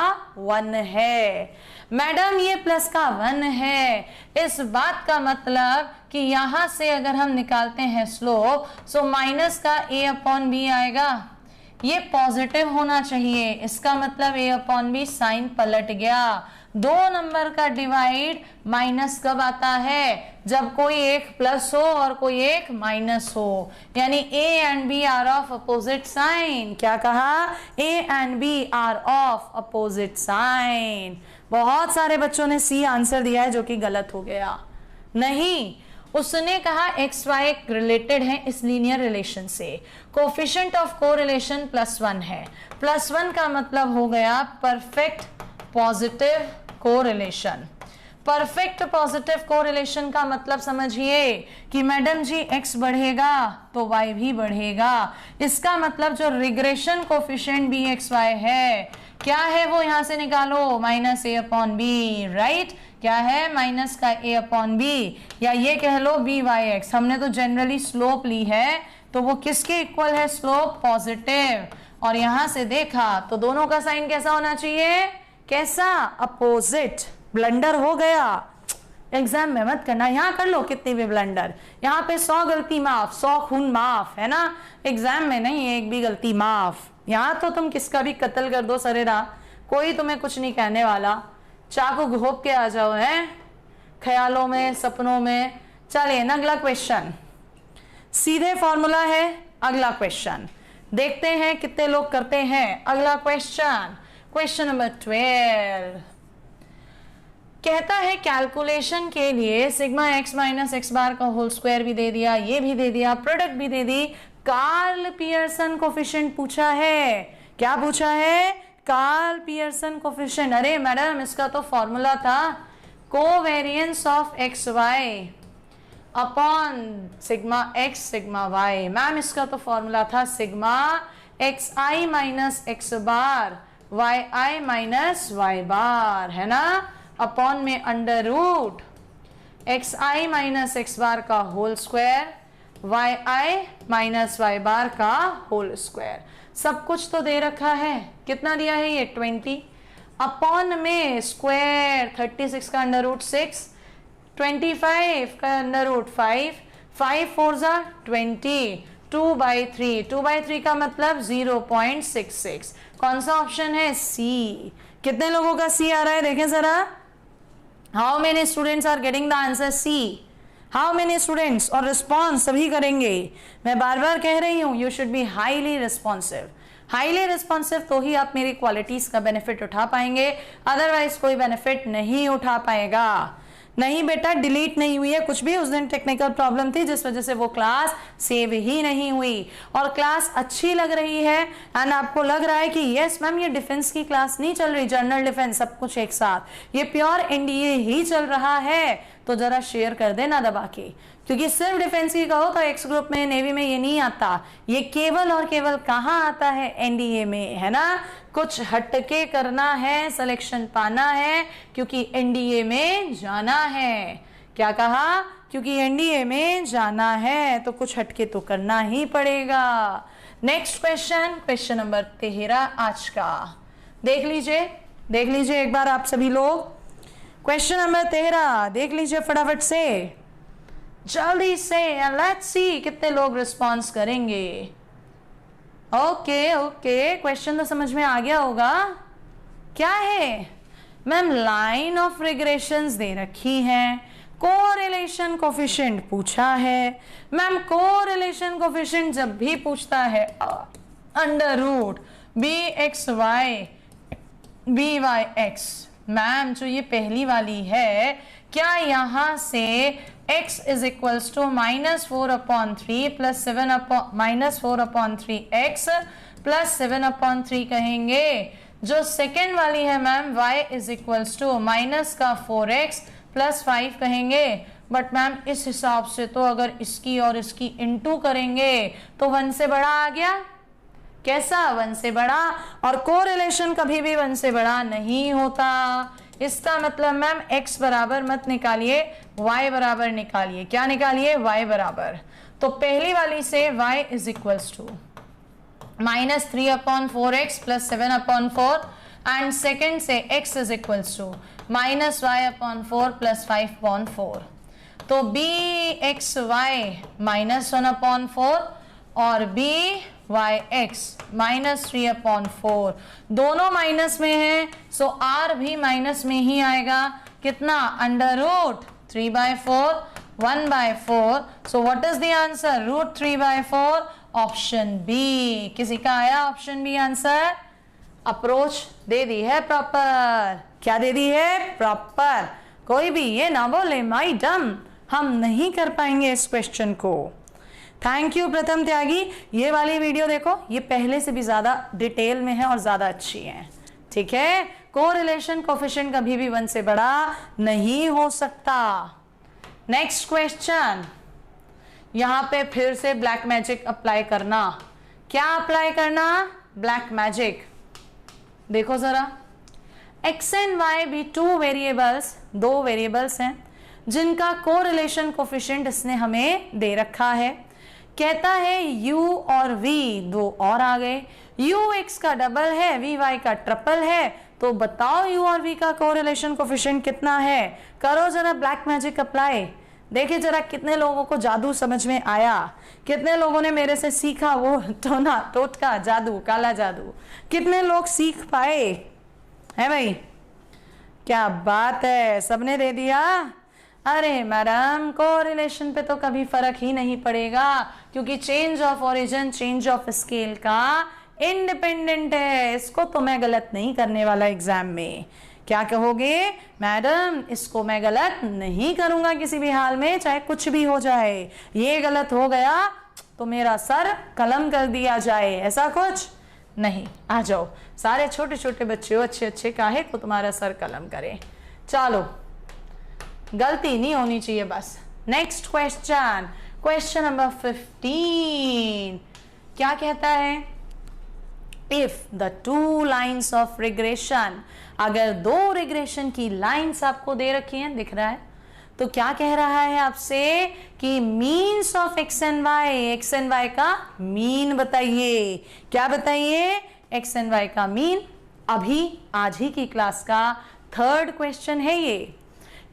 1 है। मैडम ये प्लस का 1 है, इस बात का मतलब कि यहां से अगर हम निकालते हैं स्लोप सो माइनस का a अपॉन बी आएगा। ये पॉजिटिव होना चाहिए, इसका मतलब a अपॉन बी साइन पलट गया। 2 नंबर का डिवाइड माइनस कब आता है? जब कोई एक प्लस हो और कोई एक माइनस हो, यानी a and b are of opposite sign. क्या कहा? a and b are of opposite sign. बहुत सारे बच्चों ने सी आंसर दिया है जो कि गलत हो गया। नहीं, उसने कहा एक्स वाई रिलेटेड है इस लीनियर रिलेशन से, कोफिशिएंट ऑफ कोरिलेशन +1 है। +1 का मतलब हो गया perfect positive correlation. Perfect positive correlation का मतलब समझिए कि मैडम जी x बढ़ेगा तो y भी बढ़ेगा। इसका मतलब जो रिग्रेशन कोफिशिएंट bxy है क्या है वो यहां से निकालो, -a अपॉन बी। राइट, क्या है? माइनस का a अपॉन बी, या ये कह लो by(x). हमने तो जनरली स्लोप ली है तो वो किसके इक्वल है? Slope positive. और यहां से देखा तो दोनों का साइन कैसा होना चाहिए? कैसा? अपोजिट। ब्लंडर हो गया, एग्जाम में मत करना, यहाँ कर लो कितनी भी ब्लंडर। यहाँ पे 100 गलती माफ, 100 खून माफ, है ना? एग्जाम में नहीं एक भी गलती माफ। यहाँ तो तुम किसका भी कत्ल कर दो सरेरा, कोई तुम्हें कुछ नहीं कहने वाला। चाकू घोप के आ जाओ है ख्यालों में, सपनों में। चलिए ना अगला क्वेश्चन, सीधे फॉर्मूला है। अगला क्वेश्चन देखते हैं कितने लोग करते हैं। अगला क्वेश्चन, क्वेश्चन नंबर 12 कहता है कैलकुलेशन के लिए sigma x minus X bar का होल स्क्वायर भी दे दिया, ये भी दे दिया, प्रोडक्ट भी दे दी, कार्ल पियर्सन कोफिशिएंट पूछा है। क्या पूछा है? Karl Pearson coefficient. अरे मैडम इसका तो फॉर्मूला था covariance of X Y upon sigma X sigma Y. Ma'am इसका तो फॉर्मूला था sigma X I minus X bar Y I minus Y bar, है ना? अपॉन में under root X I minus X bar का whole square Y I minus Y bar का whole square. सब कुछ तो दे रखा है। कितना दिया है ये? 20 अपॉन में स्क्वायर 36 का अंडर रूट 6, 25 का अंडर रूट 5, 5 4 जा 20, 2/3, 2/3 का मतलब 0.66। कौन सा ऑप्शन है? सी। कितने लोगों का सी आ रहा है देखें जरा। How many students are getting the answer C? How many students? और रिस्पॉन्स सभी करेंगे। मैं बार बार कह रही हूं you should be highly responsive. Highly responsive तो ही आप मेरी क्वालिटीज का बेनिफिट उठा पाएंगे, अदरवाइज कोई बेनिफिट नहीं उठा पाएगा। नहीं बेटा डिलीट नहीं हुई है कुछ भी, उस दिन टेक्निकल प्रॉब्लम थी जिस वजह से वो क्लास सेव ही नहीं हुई। और क्लास अच्छी लग रही है एंड आपको लग रहा है कि यस मैम ये डिफेंस की क्लास नहीं चल रही, जनरल डिफेंस सब कुछ एक साथ, ये प्योर एनडीए ही चल रहा है, तो जरा शेयर कर देना दबा के। क्योंकि सिर्फ डिफेंस की कहो तो एक्स ग्रुप में, नेवी में ये नहीं आता, ये केवल और केवल कहाँ आता है? एनडीए में, है ना? कुछ हटके करना है, सिलेक्शन पाना है, क्योंकि एनडीए में जाना है। क्या कहा? क्योंकि एनडीए में जाना है तो कुछ हटके तो करना ही पड़ेगा। नेक्स्ट क्वेश्चन, क्वेश्चन नंबर 13 आज का देख लीजिए एक बार आप सभी लोग। क्वेश्चन नंबर 13 देख लीजिए फटाफट से, जल्दी से। लेट्स सी कितने लोग रिस्पॉन्स करेंगे। ओके, क्वेश्चन तो समझ में आ गया होगा। क्या है मैम? लाइन ऑफ रिग्रेशंस दे रखी हैं, कोरिलेशन कोफिशिएंट पूछा है। मैम कोरिलेशन कोफिशिएंट जब भी पूछता है under root B x Y B Y X. Ma'am जो ये पहली वाली है, क्या यहाँ से x is equals to -4/3 plus 7/-4/3 x plus 7/3 कहेंगे? जो सेकेंड वाली है ma'am y is equals to -4x plus 5 कहेंगे। बट मैम इस हिसाब से तो अगर इसकी और इसकी इंटू करेंगे तो 1 से बड़ा आ गया। कैसा? 1 से बड़ा। और कोरिलेशन कभी भी 1 से बड़ा नहीं होता। इसका मतलब मैम x बराबर मत निकालिए, y बराबर निकालिए। क्या निकालिए? y बराबर। तो पहली वाली से y is equals to -3/4x plus 7/4 and second से x is equals to -y/4 plus 5/4। तो bxy -1/4 और byx -3/4 दोनों माइनस में है, सो r भी माइनस में ही आएगा। कितना? √3/4 1/4। So what is the answer? √3/4। Option B. किसी का आया ऑप्शन बी आंसर? अप्रोच दे दी है प्रॉपर। क्या दे दी है? प्रॉपर। कोई भी ये ना बोले मैडम हम नहीं कर पाएंगे इस क्वेश्चन को। थैंक यू प्रथम त्यागी। ये वाली वीडियो देखो, ये पहले से भी ज्यादा डिटेल में है और ज्यादा अच्छी है। ठीक है, कोरिलेशन कोफिशिएंट कभी भी 1 से बड़ा नहीं हो सकता। नेक्स्ट क्वेश्चन, यहां पे फिर से ब्लैक मैजिक अप्लाई करना। क्या अप्लाई करना? Black magic. देखो जरा, x एंड y भी 2 वेरिएबल्स, 2 वेरिएबल्स हैं जिनका कोरिलेशन कोफिशिएंट इसने हमें दे रखा है। कहता है u और v 2 और आ गए। u x का डबल है, v y का ट्रिपल है। तो बताओ u और v का कोरिलेशन कोफिशिएंट कितना है? करो जरा ब्लैक मैजिक अप्लाई। देखिए जरा कितने लोगों को जादू समझ में आया, कितने लोगों ने मेरे से सीखा वो टोना टोटका जादू, काला जादू। कितने लोग सीख पाए है भाई? क्या बात है, सबने दे दिया। अरे मैडम कोरिलेशन पे तो कभी फर्क ही नहीं पड़ेगा, क्योंकि change of origin change of scale का इंडिपेंडेंट है। इसको तो मैं गलत नहीं करने वाला एग्जाम में। क्या कहोगे? मैडम इसको मैं गलत नहीं करूंगा किसी भी हाल में, चाहे कुछ भी हो जाए। ये गलत हो गया तो मेरा सर कलम कर दिया जाए, ऐसा कुछ नहीं। आ जाओ सारे छोटे छोटे बच्चे हो, अच्छे अच्छे, काहे को तुम्हारा सर कलम करे। चलो गलती नहीं होनी चाहिए बस। नेक्स्ट क्वेश्चन, क्वेश्चन नंबर 15 क्या कहता है? If the 2 lines of regression, अगर 2 रिग्रेशन की लाइन्स आपको दे रखी हैं, दिख रहा है, तो क्या कह रहा है आपसे कि means of X and Y का मीन बताइए। क्या बताइए? एक्स एंड वाई का मीन। अभी आज ही की क्लास का 3rd क्वेश्चन है ये,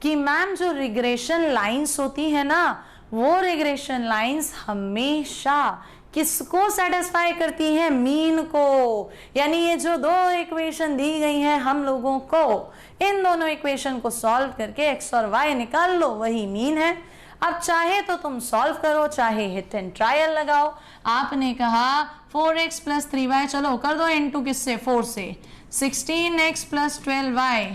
कि मैम जो रिग्रेशन लाइंस होती है ना, वो रिग्रेशन लाइंस हमेशा किसको सेटिस्फाई करती हैं? मीन को। यानी ये जो 2 इक्वेशन दी गई हैं हम लोगों को, इन दोनों इक्वेशन को सॉल्व करके एक्स और वाई निकाल लो, वही मीन है। अब चाहे तो तुम सॉल्व करो, चाहे हिट एंड ट्रायल लगाओ। आपने कहा 4x प्लस 3y, चलो कर दो इनटू किससे? 4 से। 16x प्लस 12y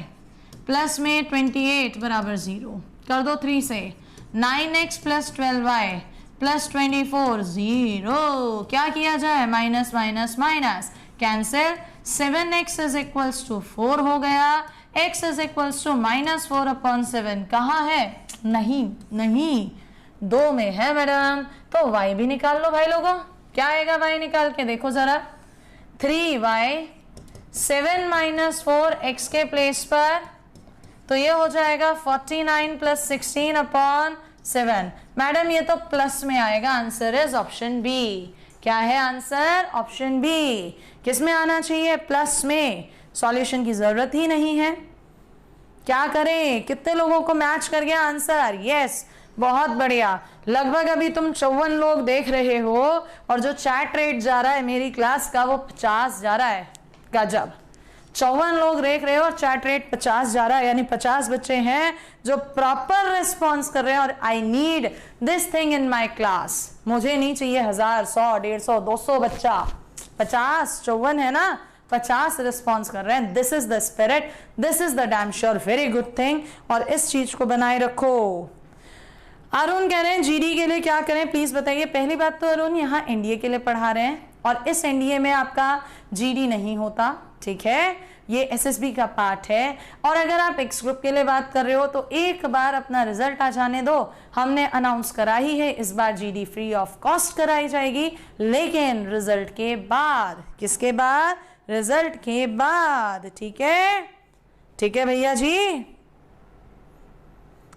प्लस में 28 बराबर 0, कर दो 3 से। 9x प्लस 12y प्लस 24 0, क्या किया जाए? Minus minus minus cancel. 7x is equals to 4 हो गया। x इज इक्वल्स टू -4/7 कहाँ है? नहीं नहीं, 2 में है मैडम। तो y भी निकाल लो भाई लोगों। क्या आएगा y निकाल के देखो जरा? 3y 7 - 4 x के प्लेस पर, तो ये हो जाएगा 49 + 16/7। मैडम ये तो प्लस में आएगा, आंसर इज ऑप्शन बी। क्या है आंसर? Option B. किस में आना चाहिए? प्लस में। सॉल्यूशन की जरूरत ही नहीं है। क्या करें? कितने लोगों को मैच कर गया आंसर? यस, बहुत बढ़िया। लगभग अभी तुम 54 लोग देख रहे हो और जो चैट रेट जा रहा है मेरी क्लास का वो 50 जा रहा है। गजब, 54 लोग देख रहे हो और चैट रेट 50 जा रहा है, यानी 50 बच्चे हैं जो प्रॉपर रिस्पॉन्स कर रहे हैं। और I need this thing in my class. मुझे नहीं चाहिए 1000, 100, 150, 200 बच्चा। 50, 54 है ना, 50 रिस्पॉन्स कर रहे हैं। This is the spirit, this is the damn sure, very good thing, और इस चीज को बनाए रखो। अरुण कह रहे हैं जीडी के लिए क्या करें प्लीज बताइए। पहली बात तो अरुण यहाँ एनडीए के लिए पढ़ा रहे हैं और इस एनडीए में आपका जीडी नहीं होता, ठीक है, ये एसएसबी का पार्ट है। और अगर आप एक्स ग्रुप के लिए बात कर रहे हो तो एक बार अपना रिजल्ट आ जाने दो, हमने अनाउंस करा ही है, इस बार जीडी फ्री ऑफ कॉस्ट कराई जाएगी, लेकिन रिजल्ट के बाद। किसके बाद? रिजल्ट के बाद, ठीक है, ठीक है भैया जी,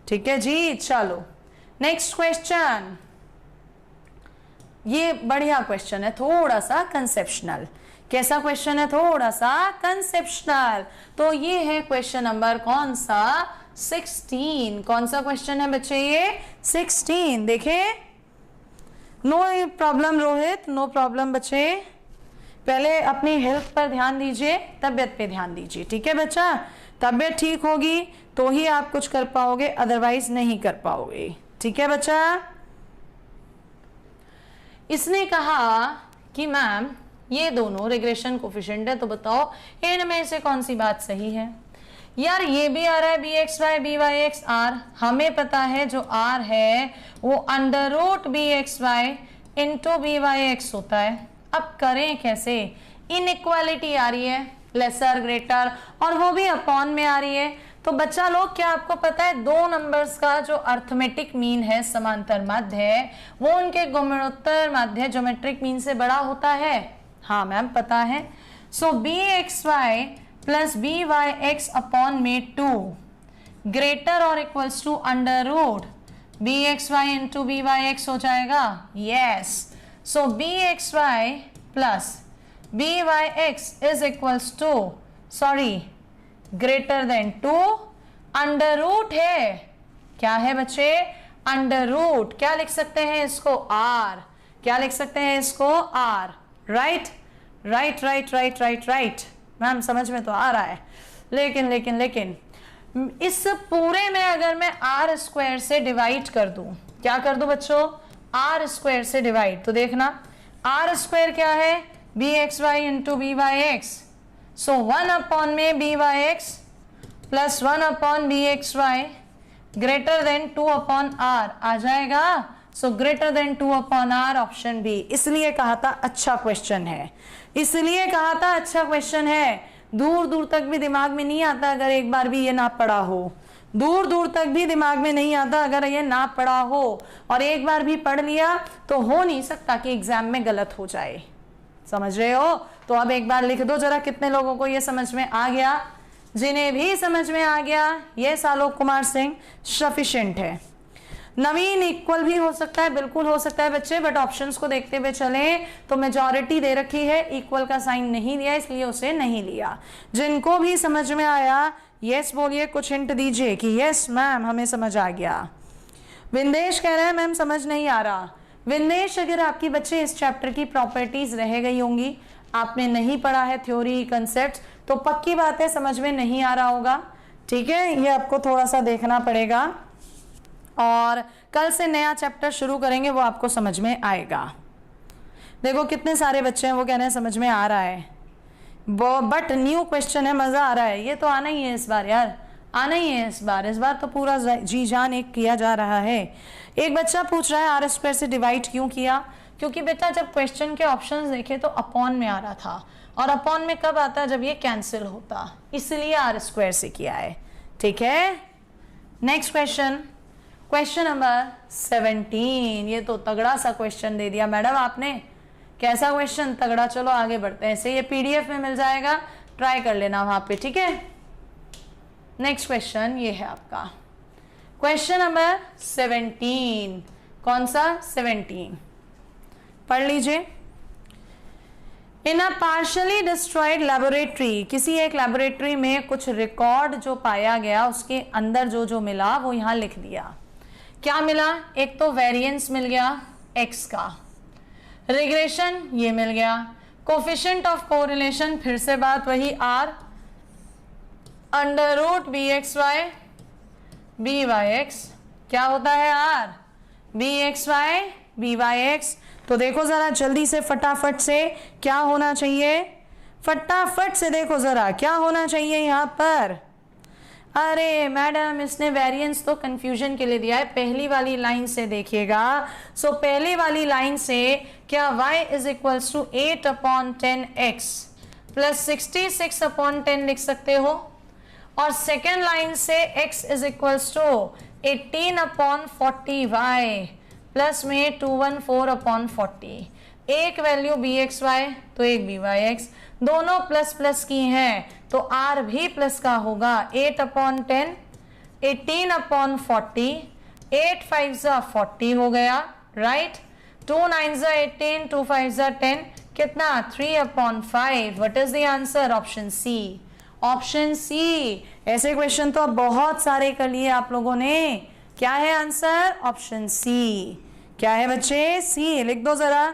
ठीक है जी। चलो नेक्स्ट क्वेश्चन, ये बढ़िया क्वेश्चन है, थोड़ा सा कंसेप्शनल। कैसा क्वेश्चन है? थोड़ा सा कंसेप्शनल। तो ये है क्वेश्चन नंबर कौन सा? 16। कौन सा क्वेश्चन है बच्चे? ये 16। देखे, no problem Rohit, no problem बच्चे। पहले अपनी हेल्थ पर ध्यान दीजिए, तबियत पे ध्यान दीजिए, ठीक है बच्चा। तबियत ठीक होगी तो ही आप कुछ कर पाओगे, अदरवाइज नहीं कर पाओगे, ठीक है बच्चा। इसने कहा कि मैम ये दोनों रिग्रेशन कोफिशिएंट है, तो बताओ इनमें से कौन सी बात सही है। यार ये भी आ रहा है B x Y B Y X R, हमें पता है जो आर है वो under root B x Y into B Y X होता है। अब करें कैसे? इनइक्वालिटी आ रही है, लेसर ग्रेटर, और वो भी अपॉन में आ रही है। तो बच्चा लोग क्या आपको पता है दो नंबर्स का जो अर्थमेटिक मीन है, समांतर माध्य है, वो उनके गुणोत्तर माध्य ज्योमेट्रिक मीन से बड़ा होता है? हाँ मैम पता है। So b x y plus b Y x upon में 2 ग्रेटर और equals to under root B x Y into B Y x हो जाएगा। Yes, so b x y plus b Y x is equals to, sorry, greater than 2 under root है, क्या है बच्चे? Under root. क्या लिख सकते हैं इसको? आर। क्या लिख सकते हैं इसको? R. Right right right right right right ma'am, समझ में तो आ रहा है, लेकिन लेकिन लेकिन इस पूरे में अगर मैं आर स्क्वायर से डिवाइड कर दूं, क्या कर दूं बच्चों? आर स्क्वायर से डिवाइड, तो देखना आर स्क्वायर क्या है? B x Y into B Y x. So 1 upon में b Y x plus 1 upon b x y greater than 2 upon r आ जाएगा। So greater than 2 upon r, option b. इसलिए कहा था अच्छा क्वेश्चन है, इसलिए कहा था अच्छा क्वेश्चन है। दूर दूर तक भी दिमाग में नहीं आता अगर एक बार भी ये ना पढ़ा हो, दूर दूर तक भी दिमाग में नहीं आता अगर ये ना पढ़ा हो, और एक बार भी पढ़ लिया तो हो नहीं सकता कि एग्जाम में गलत हो जाए। समझ रहे हो? तो अब एक बार लिख दो जरा, कितने लोगों को ये समझ में आ गया? जिन्हें भी समझ में आ गया, ये आलोक कुमार सिंह सफिशिएंट है। नवीन इक्वल भी हो सकता है, बिल्कुल हो सकता है बच्चे, बट ऑप्शंस को देखते हुए चले तो मेजॉरिटी दे रखी है, इक्वल का साइन नहीं दिया इसलिए उसे नहीं लिया। जिनको भी समझ में आया यस बोलिए, कुछ हिंट दीजिए कि यस मैम हमें समझ आ गया। विंदेश कह रहे हैं मैम समझ नहीं आ रहा। विंदेश, अगर आपकी बच्चे इस चैप्टर की प्रॉपर्टीज रह गई होंगी, आपने नहीं पढ़ा है थ्योरी कंसेप्ट, तो पक्की बात है समझ में नहीं आ रहा होगा, ठीक है, ये आपको थोड़ा सा देखना पड़ेगा, और कल से नया चैप्टर शुरू करेंगे, वो आपको समझ में आएगा। देखो कितने सारे बच्चे हैं वो कह रहे हैं समझ में आ रहा है, बट न्यू क्वेश्चन है, मजा आ रहा है, ये तो आना ही है इस बार यार, आना ही है इस बार तो पूरा जी जान एक किया जा रहा है। एक बच्चा पूछ रहा है आर स्क्वायर से डिवाइड क्यों किया? क्योंकि बेटा जब क्वेश्चन के ऑप्शंस देखे तो अपॉन में आ रहा था, और अपॉन में कब आता है? जब ये कैंसिल होता, इसलिए आर स्क्वायर से किया है, ठीक है। Next question, question number 17। ये तो तगड़ा सा क्वेश्चन दे दिया मैडम आपने, कैसा क्वेश्चन? तगड़ा। चलो आगे बढ़ते हैं, ऐसे ये पीडीएफ में मिल जाएगा, ट्राई कर लेना वहां पे, ठीक है। नेक्स्ट क्वेश्चन ये है आपका क्वेश्चन नंबर 17। कौन सा? 17 पढ़ लीजिए। इन अ पार्शली डिस्ट्रॉयड लेबोरेटरी, किसी एक लेबोरेटरी में कुछ रिकॉर्ड जो पाया गया उसके अंदर जो जो मिला वो यहां लिख दिया। क्या मिला? एक तो वेरिएंस मिल गया एक्स का, रिग्रेशन ये मिल गया, कोफिशिएंट ऑफ कोरिलेशन फिर से बात वही R, under root B x Y B Y X, क्या होता है R? B x Y B Y X. तो देखो जरा जल्दी से फटाफट से क्या होना चाहिए, फटाफट से देखो जरा क्या होना चाहिए यहाँ पर। अरे मैडम इसने वेरिएंस तो कंफ्यूजन के लिए दिया है, पहली वाली लाइन से देखिएगा। सो पहली वाली लाइन से क्या y is equals to 8/10x plus 66/10 लिख सकते हो, और सेकेंड लाइन से x is equals to 18/40y plus में 214/40, एक वैल्यू bxy तो एक byx, दोनों प्लस प्लस की हैं तो r भी प्लस का होगा। 8/10 18/40, 8 5 40 हो गया, राइट। 2 9 18, 2 5 10, कितना 3/5। What is the answer? Option C, option C. ऐसे क्वेश्चन तो बहुत सारे कर लिए आप लोगों ने। क्या है आंसर? ऑप्शन सी। क्या है बच्चे? सी लिख दो जरा।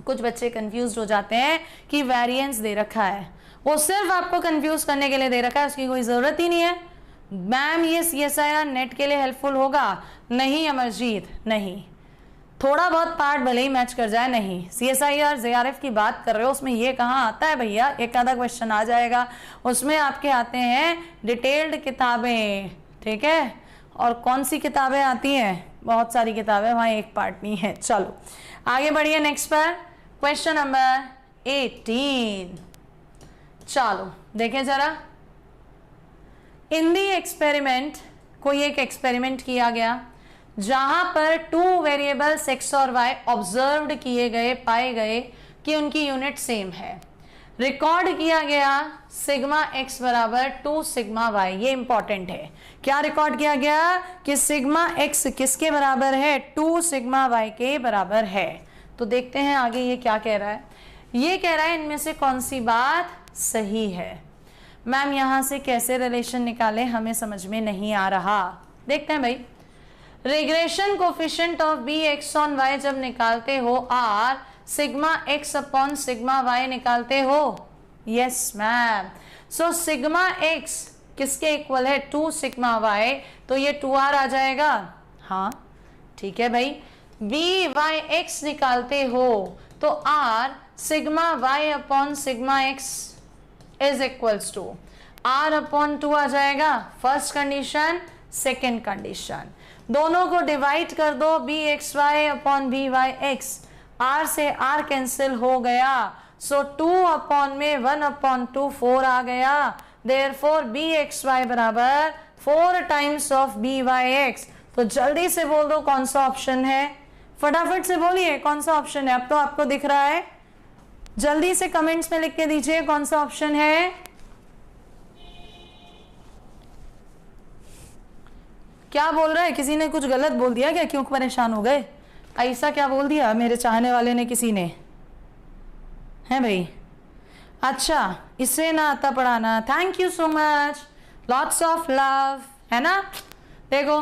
कुछ बच्चे कंफ्यूज हो जाते हैं कि वेरिएंस दे रखा है, वो सिर्फ आपको कंफ्यूज करने के लिए दे रखा है, उसकी कोई जरूरत ही नहीं है। मैम ये CSIR नेट के लिए हेल्पफुल होगा? नहीं अमरजीत नहीं, थोड़ा बहुत पार्ट भले ही मैच कर जाए, नहीं। CSIR JRF की बात कर रहे हो, उसमें ये कहाँ आता है भैया? एक आधा क्वेश्चन आ जाएगा, उसमें आपके आते हैं डिटेल्ड किताबें, ठीक है। और कौन सी किताबें आती हैं? बहुत सारी किताबें, वहाँ एक पार्ट नहीं है। चलो आगे बढ़िए नेक्स्ट पर, क्वेश्चन नंबर 18। चलो देखें जरा, इन दी एक्सपेरिमेंट, कोई एक एक्सपेरिमेंट किया गया जहां पर 2 वेरिएबल्स x और y ऑब्जर्व्ड किए गए, पाए गए कि उनकी यूनिट सेम है। रिकॉर्ड किया गया सिग्मा x बराबर 2 सिग्मा y, ये इंपॉर्टेंट है। क्या रिकॉर्ड किया गया कि सिग्मा x किसके बराबर है? 2 सिग्मा y के बराबर है। तो देखते हैं आगे ये क्या कह रहा है। ये कह रहा है इनमें से कौन सी बात सही है। मैम यहां से कैसे रिलेशन निकालें, हमें समझ में नहीं आ रहा। देखते हैं भाई, regression coefficient of B X on Y जब निकालते हो R, sigma X upon sigma Y निकालते हो। Yes ma'am. So sigma X किसके इक्वल है? 2 सिग्मा वाई, तो ये 2r आ जाएगा। हाँ ठीक है भाई। बी वाई एक्स निकालते हो तो R sigma Y upon sigma X is equals to r upon 2 आ जाएगा। फर्स्ट कंडीशन, सेकेंड कंडीशन, दोनों को डिवाइड कर दो, B x Y upon B Y X, r से r कैंसिल हो गया। सो 2 अपॉन में 1/2 4 आ गया। देयरफॉर बी एक्स वाई बराबर 4 times of B Y X. तो जल्दी से बोल दो कौन सा ऑप्शन है, फटाफट से बोलिए कौन सा ऑप्शन है। अब तो आपको दिख रहा है, जल्दी से कमेंट्स में लिख के दीजिए कौन सा ऑप्शन है। क्या बोल रहा है? किसी ने कुछ गलत बोल दिया क्या? क्यों परेशान हो गए? ऐसा क्या बोल दिया मेरे चाहने वाले ने किसी ने? है भाई? अच्छा, इससे ना आता पढ़ाना। Thank you so much, lots of love, है ना। देखो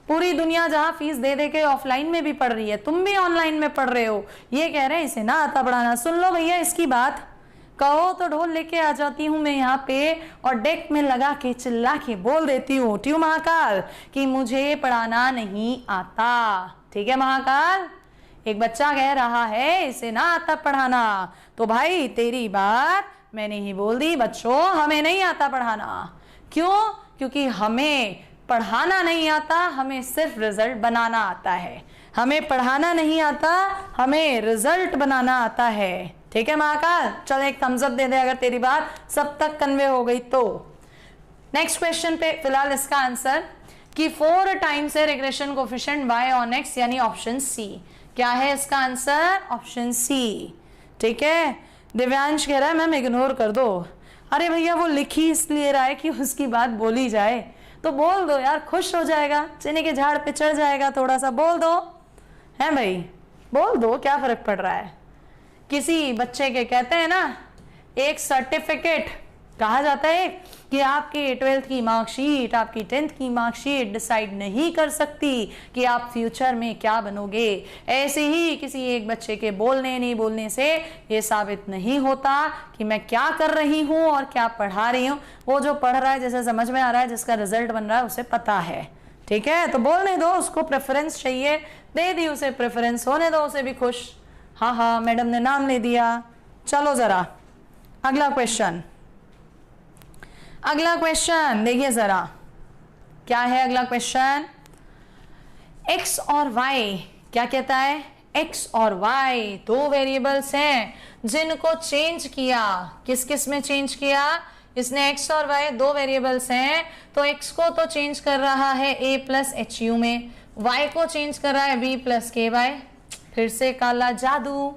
पूरी दुनिया जहाँ फीस दे दे के ऑफलाइन में भी पढ़ रही है, तुम भी ऑनलाइन में पढ़ रहे हो, ये कह रहे हैं इसे ना आता पढ़ाना। सुन लो भैया इसकी बात, कहो तो ढोल लेके आ जाती हूँ मैं यहाँ पे और डेक में लगा के चिल्ला के बोल देती हूँ, ट्यू महाकाल, कि मुझे पढ़ाना नहीं आता। ठीक है महाकाल, एक बच्चा कह रहा है इसे ना आता पढ़ाना, तो भाई तेरी बात मैंने ही बोल दी। बच्चों हमें नहीं आता पढ़ाना। क्यों? क्योंकि हमें पढ़ाना नहीं आता, हमें सिर्फ रिजल्ट बनाना आता है। हमें पढ़ाना नहीं आता, हमें रिजल्ट बनाना आता है। ठीक है महाकाल, चल एक थम्स अप दे दे अगर तेरी बात सब तक कन्वे हो गई तो। नेक्स्ट क्वेश्चन पे फिलहाल इसका आंसर कि 4 टाइम्स है regression coefficient y on x, यानी ऑप्शन सी। क्या है इसका आंसर? ऑप्शन सी। ठीक है, दिव्यांश कह रहा है मैम इग्नोर कर दो। अरे भैया वो लिखी इसलिए रहा है कि उसकी बात बोली जाए, तो बोल दो यार, खुश हो जाएगा, चने के झाड़ पे चढ़ जाएगा, थोड़ा सा बोल दो। है भाई, बोल दो, क्या फर्क पड़ रहा है। किसी बच्चे के कहते हैं ना एक सर्टिफिकेट, कहा जाता है कि आपकी 12th की मार्कशीट, आपकी 10th की मार्कशीट डिसाइड नहीं कर सकती कि आप फ्यूचर में क्या बनोगे। ऐसे ही किसी एक बच्चे के बोलने नहीं बोलने से ये साबित नहीं होता कि मैं क्या कर रही हूँ और क्या पढ़ा रही हूँ। वो जो पढ़ रहा है, जैसे समझ में आ रहा है, जिसका रिजल्ट बन रहा है, उसे पता है। ठीक है, तो बोलने दो, उसको प्रेफरेंस चाहिए, दे दी उसे प्रेफरेंस, होने दो उसे भी खुश। हाँ हाँ मैडम ने नाम ले दिया। चलो जरा अगला क्वेश्चन, अगला क्वेश्चन देखिए जरा क्या है अगला क्वेश्चन। x और y क्या कहता है, x और y दो वेरिएबल्स हैं जिनको चेंज किया, किस किस में चेंज किया, इसने x और y दो वेरिएबल्स हैं, तो x को तो चेंज कर रहा है a प्लस एच यू में, y को चेंज कर रहा है b प्लस के वाई। फिर से काला जादू,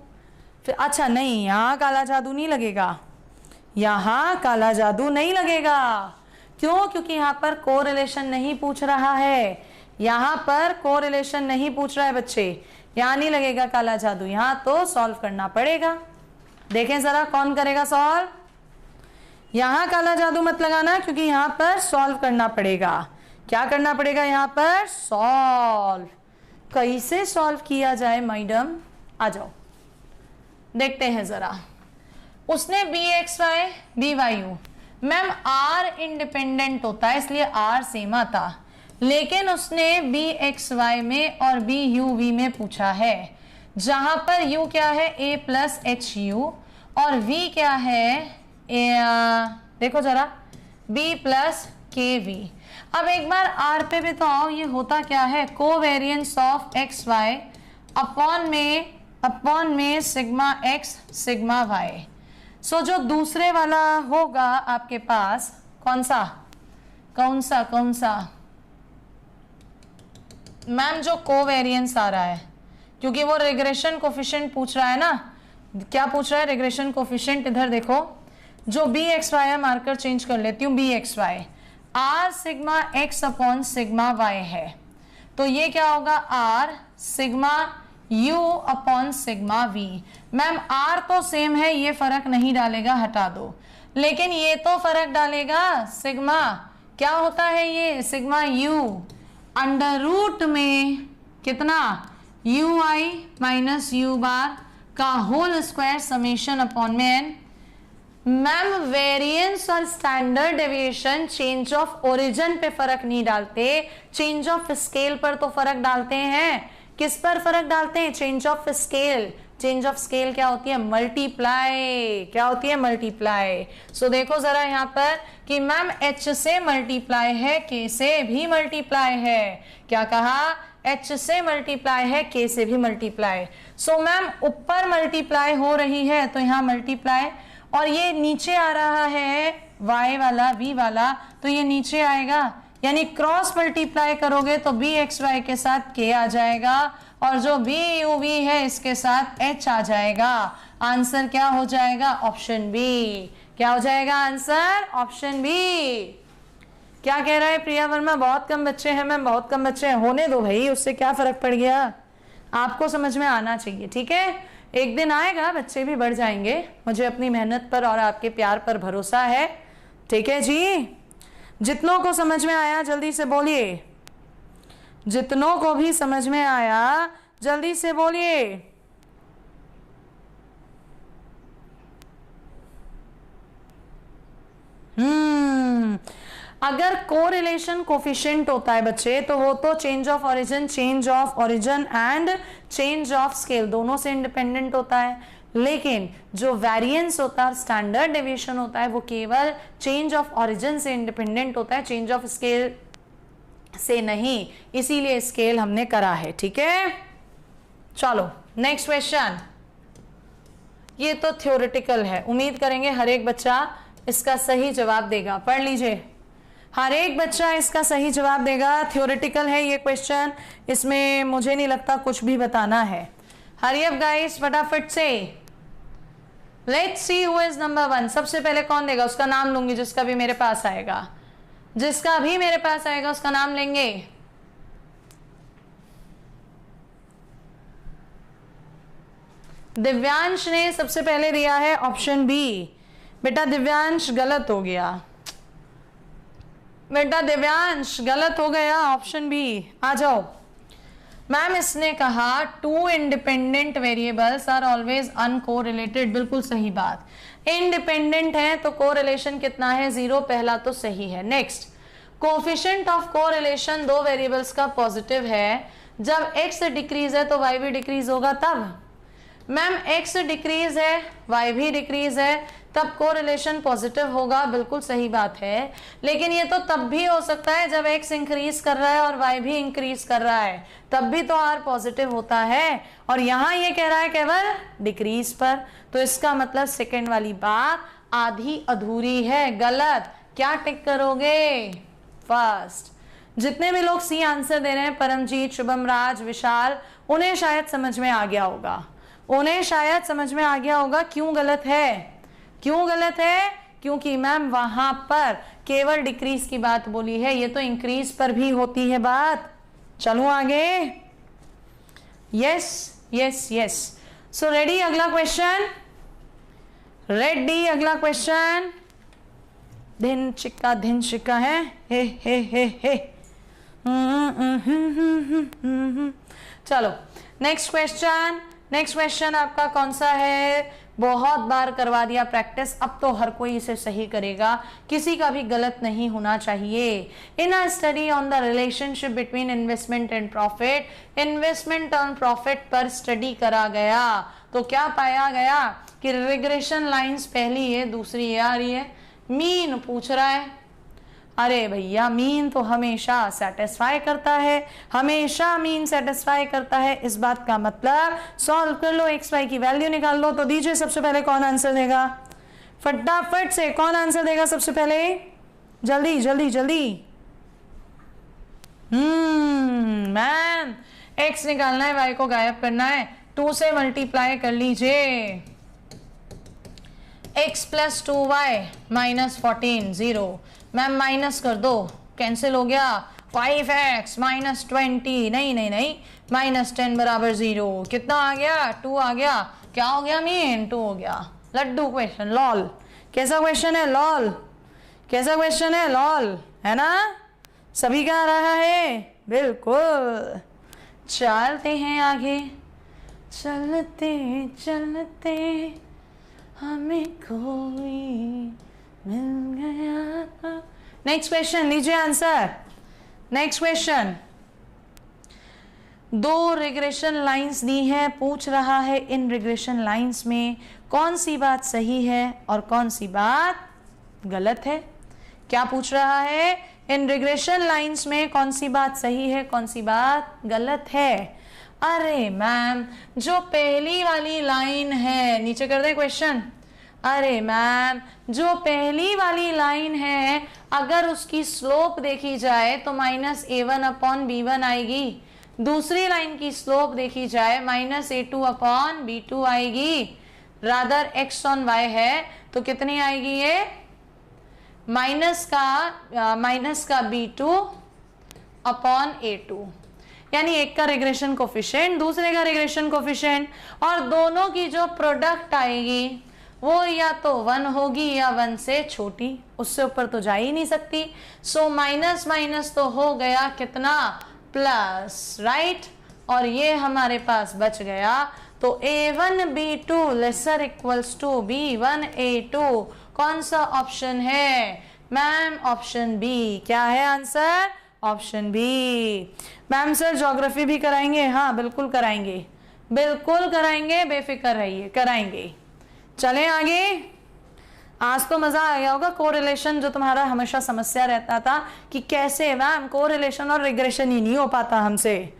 फिर अच्छा नहीं, यहाँ काला जादू नहीं लगेगा, यहाँ काला जादू नहीं लगेगा। क्यों, क्योंकि यहाँ पर कोरिलेशन नहीं पूछ रहा है, यहाँ पर कोरिलेशन नहीं पूछ रहा है बच्चे, यहाँ नहीं लगेगा काला जादू, यहाँ तो सॉल्व करना पड़ेगा। देखें जरा कौन करेगा सॉल्व, यहाँ काला जादू मत लगाना क्योंकि यहाँ पर सॉल्व करना पड़ेगा। क्या करना पड़ेगा यहाँ पर, सॉल्व। कैसे सॉल्व किया जाए मैडम, आ जाओ देखते हैं जरा। उसने B x Y B Y U, ma'am R independent होता है इसलिए आर सेम आता, लेकिन उसने बी एक्स वाई में और बी यू वी में पूछा है, जहां पर यू क्या है ए प्लस एच यू और वी क्या है देखो जरा बी प्लस के वी। अब एक बार आर पे भी तो आओ, ये होता क्या है, covariance of X Y upon में sigma X sigma Y. So जो दूसरे वाला होगा आपके पास कौन सा मैम, जो कोवेरियंस आ रहा है, क्योंकि वो रिग्रेशन कोफिशिएंट पूछ रहा है ना। क्या पूछ रहा है, रिग्रेशन कोफिशिएंट। इधर देखो जो बी एक्स वाई है, मार्कर चेंज कर लेती हूँ, B x Y R sigma X upon sigma Y है, तो ये क्या होगा R sigma U upon sigma V. Ma'am R तो सेम है, ये फर्क नहीं डालेगा, हटा दो, लेकिन ये तो फर्क डालेगा। सिग्मा क्या होता है, ये सिग्मा यू अंडर रूट में कितना यू आई माइनस यू बार का होल स्क्वायर समेशन अपॉन में एन। मैम वेरिएंस और standard deviation change of origin पे फर्क नहीं डालते, चेंज ऑफ स्केल पर तो फर्क डालते हैं। किस पर फर्क डालते हैं, change of scale. Change of scale क्या होती है, मल्टीप्लाई। क्या होती है, मल्टीप्लाई। सो देखो जरा यहाँ पर कि मैम h से मल्टीप्लाई है, k से भी मल्टीप्लाई है। क्या कहा, h से मल्टीप्लाई है, k से भी मल्टीप्लाई। सो मैम ऊपर मल्टीप्लाई हो रही है तो यहाँ मल्टीप्लाई, और ये नीचे आ रहा है y वाला v वाला, तो ये नीचे आएगा, यानी क्रॉस मल्टीप्लाई करोगे तो बी एक्स वाई के साथ k आ जाएगा, और जो बी यू वी है इसके साथ h आ जाएगा। आंसर क्या हो जाएगा, ऑप्शन बी। क्या हो जाएगा आंसर, ऑप्शन बी। क्या कह रहा है प्रिया वर्मा, बहुत कम बच्चे हैं मैम, बहुत कम बच्चे हैं। होने दो भाई, उससे क्या फर्क पड़ गया, आपको समझ में आना चाहिए, ठीक है। एक दिन आएगा बच्चे भी बढ़ जाएंगे, मुझे अपनी मेहनत पर और आपके प्यार पर भरोसा है, ठीक है जी। जितनों को समझ में आया जल्दी से बोलिए, जितनों को भी समझ में आया जल्दी से बोलिए। अगर कोरिलेशन कोफिशिएंट होता है बच्चे, तो वो तो change of origin and change of scale दोनों से इंडिपेंडेंट होता है, लेकिन जो वेरिएंस होता है, स्टैंडर्ड डेविएशन होता है, वो केवल चेंज ऑफ ओरिजिन से इंडिपेंडेंट होता है, चेंज ऑफ स्केल से नहीं, इसीलिए स्केल हमने करा है, ठीक है। चलो नेक्स्ट क्वेश्चन, ये तो थ्योरेटिकल है, उम्मीद करेंगे हर एक बच्चा इसका सही जवाब देगा। पढ़ लीजिए, हर एक बच्चा इसका सही जवाब देगा। थ्योरेटिकल है ये क्वेश्चन, इसमें मुझे नहीं लगता कुछ भी बताना है। हरी अप गाइस, फटाफट से। Let's see who is number 1। सबसे पहले कौन देगा, उसका नाम लूंगी, जिसका भी मेरे पास आएगा, जिसका भी मेरे पास आएगा उसका नाम लेंगे। दिव्यांश ने सबसे पहले दिया है ऑप्शन बी। बेटा दिव्यांश गलत हो गया, बेटा दिव्यांश गलत हो गया, ऑप्शन बी। आ जाओ मैम, इसने कहा two independent variables are always uncorrelated. बिल्कुल सही बात, इंडिपेंडेंट है तो कोरिलेशन कितना है, 0, पहला तो सही है। नेक्स्ट, कोफिशिएंट ऑफ कोरिलेशन दो वेरिएबल्स का पॉजिटिव है, जब x डिक्रीज है तो y भी डिक्रीज होगा। तब मैम x डिक्रीज है y भी डिक्रीज है, तब कोरिलेशन पॉजिटिव होगा। बिल्कुल सही बात है, लेकिन ये तो तब भी हो सकता है जब x इंक्रीज कर रहा है और y भी इंक्रीज कर रहा है, तब भी तो r पॉजिटिव होता है। और यहाँ ये कह रहा है केवल डिक्रीज पर, तो इसका मतलब सेकेंड वाली बात आधी अधूरी है, गलत। क्या टिक करोगे? फर्स्ट। जितने भी लोग सी आंसर दे रहे हैं, परमजीत, शुभम राज, विशाल, उन्हें शायद समझ में आ गया होगा, उन्हें शायद समझ में आ गया होगा क्यों गलत है। क्यों गलत है? क्योंकि मैम वहां पर केवल डिक्रीज की बात बोली है, ये तो इंक्रीज पर भी होती है बात। चलो आगे। Yes yes yes, so ready? अगला क्वेश्चन रेडी, अगला क्वेश्चन। दिन चिक्का है, हे। चलो नेक्स्ट क्वेश्चन। नेक्स्ट क्वेश्चन आपका कौन सा है? बहुत बार करवा दिया प्रैक्टिस, अब तो हर कोई इसे सही करेगा, किसी का भी गलत नहीं होना चाहिए। In a study on the relationship between investment and profit, investment और प्रॉफिट पर स्टडी करा गया, तो क्या पाया गया कि रिग्रेशन लाइंस पहली है, दूसरी ये आ रही है। मीन पूछ रहा है, अरे भैया मीन तो हमेशा सेटिस्फाई करता है, हमेशा मीन सेटिस्फाई करता है। इस बात का मतलब सॉल्व कर लो, एक्स वाई की वैल्यू निकाल लो। तो दीजिए सबसे पहले कौन आंसर देगा? फटाफट से कौन आंसर देगा सबसे पहले? जल्दी जल्दी जल्दी। मैम एक्स निकालना है, वाई को गायब करना है, 2 से मल्टीप्लाई कर लीजिए। x plus 2y minus 14 0। Ma'am minus कर दो, कैंसिल हो गया। 5x माइनस 20, नहीं, माइनस 10 बराबर 0। कितना आ गया? 2 आ गया। क्या हो गया मीन? 2 हो गया। लड्डू क्वेश्चन, लॉल। कैसा क्वेश्चन है? लॉल। कैसा क्वेश्चन है? लॉल, है ना? सभी का आ रहा है? बिल्कुल। चलते हैं आगे, चलते चलते हमें कोई मिल गया। नेक्स्ट क्वेश्चन लीजिए answer. Next question, 2 regression lines दी हैं, पूछ रहा है इन रिग्रेशन लाइंस में कौन सी बात सही है और कौन सी बात गलत है। क्या पूछ रहा है? इन रिग्रेशन लाइंस में कौन सी बात सही है, कौन सी बात गलत है। अरे मैम जो पहली वाली लाइन है, नीचे कर दे क्वेश्चन। अरे मैम जो पहली वाली लाइन है, अगर उसकी स्लोप देखी जाए तो माइनस a1 अपॉन b1 आएगी। दूसरी लाइन की स्लोप देखी जाए माइनस a2 अपॉन b2 आएगी। रादर x ऑन y है तो कितनी आएगी ये? माइनस का b2 अपॉन a2, यानी एक का रिग्रेशन कोफिशिएंट, दूसरे का रिग्रेशन कोफिशिएंट, और दोनों की जो प्रोडक्ट आएगी वो या तो 1 होगी या 1 से छोटी, उससे ऊपर तो जा ही नहीं सकती। सो माइनस माइनस तो हो गया कितना? Plus, right. और ये हमारे पास बच गया, तो a1 b2 laser equals to b1 a2। कौन सा ऑप्शन है मैम? Option B. क्या है answer? Option B. Ma'am sir geography भी कराएंगे? हाँ बिल्कुल कराएंगे, बिल्कुल कराएंगे, बेफिक्र रहिए, कराएंगे। चलें आगे। आज तो मजा आ गया होगा। कोरिलेशन जो तुम्हारा हमेशा समस्या रहता था कि कैसे मैम कोरिलेशन और रिग्रेशन ही नहीं हो पाता हमसे,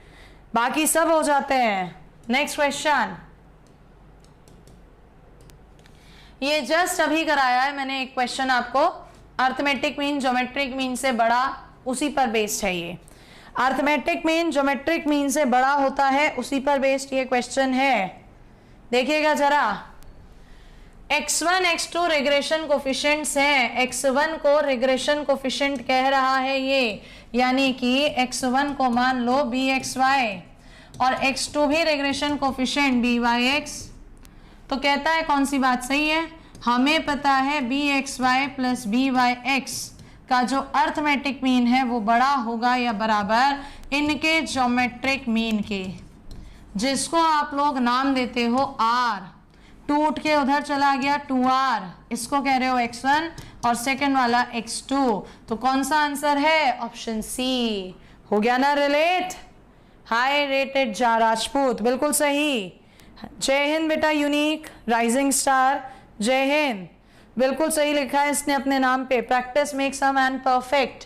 बाकी सब हो जाते हैं। नेक्स्ट क्वेश्चन, ये जस्ट अभी कराया है मैंने एक क्वेश्चन आपको, अर्थमेटिक मीन ज्योमेट्रिक मीन से बड़ा, उसी पर बेस्ड है ये। अर्थमेटिक मीन ज्योमेट्रिक मीन से बड़ा होता है, उसी पर बेस्ड ये क्वेश्चन है। देखिएगा जरा, x1 x2 रिग्रेशन कोफिशिएंट्स हैं, x1 को रिग्रेशन कोफिशिएंट कह रहा है ये, यानी कि x1 को मान लो bxy और x2 भी रिग्रेशन कोफिशिएंट byx। तो कहता है कौन सी बात सही है? हमें पता है bxy प्लस byx का जो अर्थमेटिक मीन है वो बड़ा होगा या बराबर इनके ज्योमेट्रिक मीन के, जिसको आप लोग नाम देते हो r। टूट के उधर चला गया 2r, इसको कह रहे हो x1 और सेकंड वाला x2, तो कौन सा आंसर है? Option C. हो गया ना रिलेट? हाई रेटेड जा राजपूत, बिल्कुल सही। जय हिंद बेटा यूनिक राइजिंग स्टार, जय हिंद, बिल्कुल सही लिखा है इसने अपने नाम पे। Practice makes a man perfect,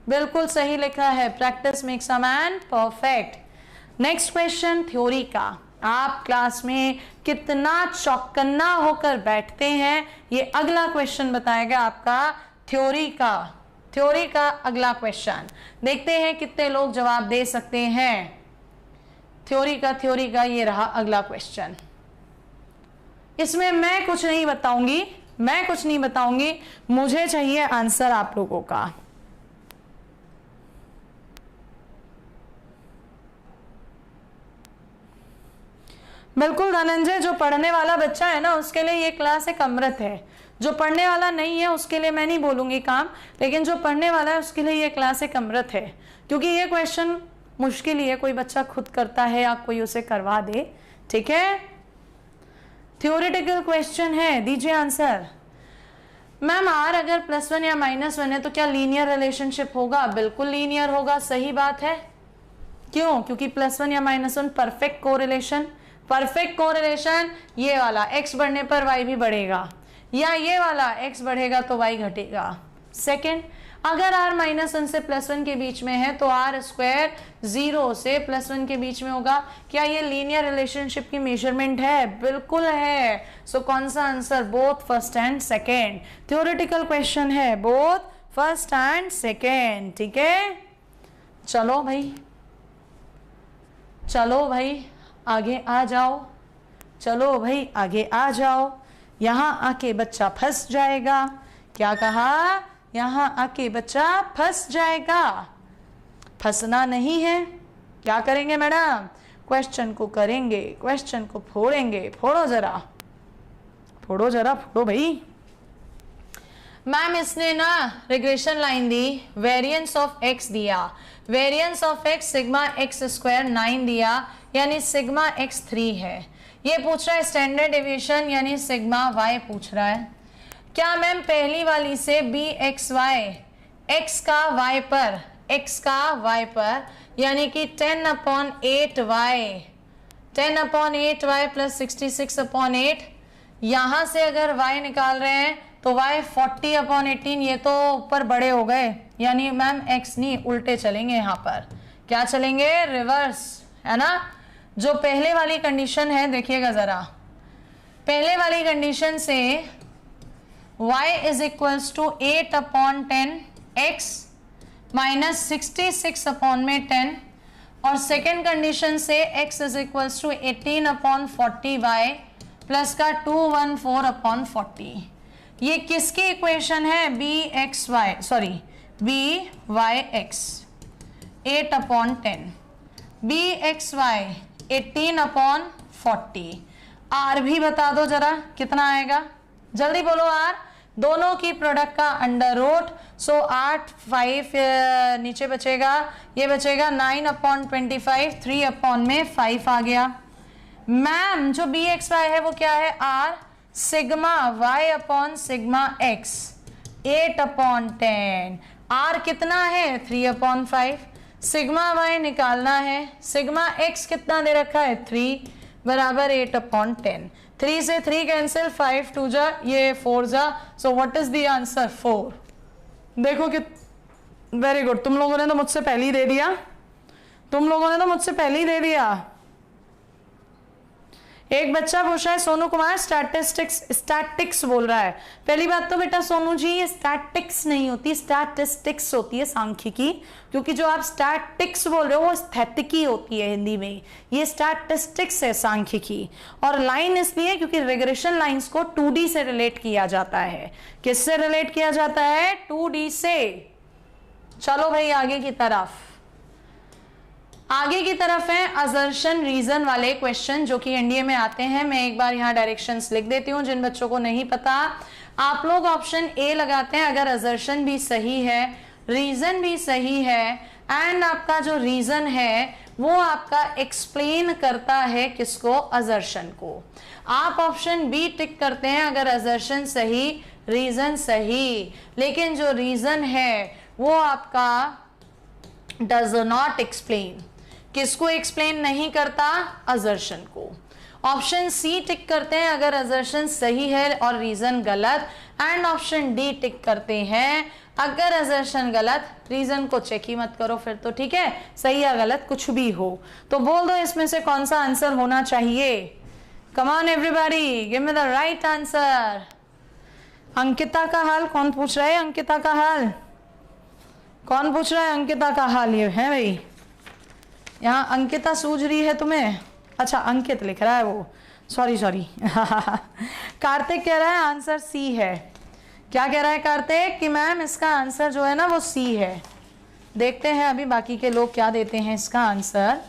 बिल्कुल सही लिखा है, practice makes a man perfect. Next question theory का। आप क्लास में कितना चौकन्ना होकर बैठते हैं ये अगला क्वेश्चन बताएगा आपका थ्योरी का। थ्योरी का अगला क्वेश्चन देखते हैं कितने लोग जवाब दे सकते हैं। थ्योरी का ये रहा अगला क्वेश्चन। इसमें मैं कुछ नहीं बताऊंगी, मुझे चाहिए आंसर आप लोगों का। बिल्कुल धनंजय, जो पढ़ने वाला बच्चा है ना उसके लिए ये क्लास एक अमृत है। जो पढ़ने वाला नहीं है उसके लिए मैं नहीं बोलूंगी काम, लेकिन जो पढ़ने वाला है उसके लिए ये क्लास एक अमृत है, क्योंकि ये क्वेश्चन मुश्किल ही है, कोई बच्चा खुद करता है या कोई उसे करवा दे। ठीक है, थ्योरेटिकल क्वेश्चन है, दीजिए आंसर। मैम आर अगर +1 या -1 है तो क्या लीनियर रिलेशनशिप होगा? बिल्कुल लीनियर होगा, सही बात है। क्यों? क्योंकि +1 या -1 परफेक्ट कोरिलेशन। ये वाला x बढ़ने पर y भी बढ़ेगा, या ये वाला x बढ़ेगा तो y घटेगा। सेकंड, अगर r -1 से +1 के बीच में है तो r स्क्वायर 0 से +1 के बीच में होगा। क्या ये लीनियर रिलेशनशिप की मेजरमेंट है? बिल्कुल है। सो कौन सा answer? Both first and second. Theoretical question है, बोथ फर्स्ट एंड सेकेंड। ठीक है, चलो भाई आगे आ जाओ, यहां आके बच्चा फंस जाएगा। क्या कहा? यहां आके बच्चा फंस जाएगा। फंसना नहीं है, क्या करेंगे मैडम? क्वेश्चन को करेंगे, क्वेश्चन को फोड़ेंगे। फोड़ो भाई। मैम इसने ना regression line the, variance of x दिया, variance of x sigma x square 9 दिया, यानी सिग्मा x 3 है। ये पूछ रहा है स्टैंडर्ड डेविएशन यानी सिग्मा y पूछ रहा है। क्या मैम पहली वाली से bxy x का y पर यानी कि 10/8y प्लस 66/8, यहां से अगर y निकाल रहे हैं तो y 40/18, ये तो ऊपर बड़े हो गए, यानी मैम x नहीं, उल्टे चलेंगे। यहाँ पर क्या चलेंगे? रिवर्स, है ना। जो पहले वाली कंडीशन है देखिएगा जरा, पहले वाली कंडीशन से y is equals to 8/10x minus 66/10, और सेकेंड कंडीशन से x is equals to 18/40y plus का 214/40। ये किसकी इक्वेशन है? byx 8/10, bxy 18/40। r भी बता दो जरा कितना आएगा, जल्दी बोलो। r दोनों की प्रोडक्ट का अंडर रूट, सो 8 5 नीचे बचेगा, ये बचेगा 9/25, 3/5 आ गया। मैम जो bxy है वो क्या है? r सिग्मा y/सिग्मा x 8/10, r कितना है? 3/5। सिग्मा y निकालना है, सिग्मा x कितना दे रखा है? 3 बराबर 8/10। 3 से 3 कैंसिल, 5 2 जा, ये 4 जा, सो व्हाट इज द आंसर? 4। देखो कि वेरी गुड, तुम लोगों ने तो मुझसे पहले ही दे दिया। एक बच्चा पूछ रहा है सोनू कुमार स्टैटिक्स बोल रहा है। पहली बात तो बेटा सोनू जी, ये स्टैटिक्स नहीं होती, स्टैटिस्टिक्स होती है सांख्यिकी, क्योंकि जो आप स्टैटिक्स बोल रहे हो वो स्थैतिकी होती है हिंदी में, ये स्टैटिस्टिक्स है सांख्यिकी। और लाइन इसलिए क्योंकि रिग्रेशन लाइंस को 2D से रिलेट किया जाता है। किससे रिलेट किया जाता है? 2D से। चलो भाई आगे की तरफ है असर्शन रीजन वाले क्वेश्चन जो कि एनडीए में आते हैं। मैं एक बार यहाँ डायरेक्शंस लिख देती हूँ, जिन बच्चों को नहीं पता आप लोग ऑप्शन ए लगाते हैं अगर असर्शन भी सही है, रीजन भी सही है, एंड आपका जो रीजन है वो आपका एक्सप्लेन करता है किसको? असर्शन को। आप ऑप्शन बी टिक करते हैं अगर असर्शन सही, रीजन सही, लेकिन जो रीजन है वो आपका डज नॉट एक्सप्लेन। किसको एक्सप्लेन नहीं करता? असर्शन को। ऑप्शन सी टिक करते हैं अगर असर्शन सही है और रीजन गलत, एंड ऑप्शन डी टिक करते हैं अगर असर्शन गलत, रीजन को चेक ही मत करो फिर तो, ठीक है, सही या गलत कुछ भी हो। तो बोल दो इसमें से कौन सा आंसर होना चाहिए। Come on everybody, give me the right answer. Ankita का हाल कौन पूछ रहा है? अंकिता का हाल कौन पूछ रहा है? अंकिता का हाल ये है भाई, यहाँ अंकिता सूझ रही है तुम्हें? अच्छा अंकित लिख रहा है वो, सॉरी कार्तिक कह रहा है आंसर सी है। क्या कह रहा है कार्तिक? कि मैम इसका आंसर जो है ना वो सी है। देखते हैं अभी बाकी के लोग क्या देते हैं इसका आंसर।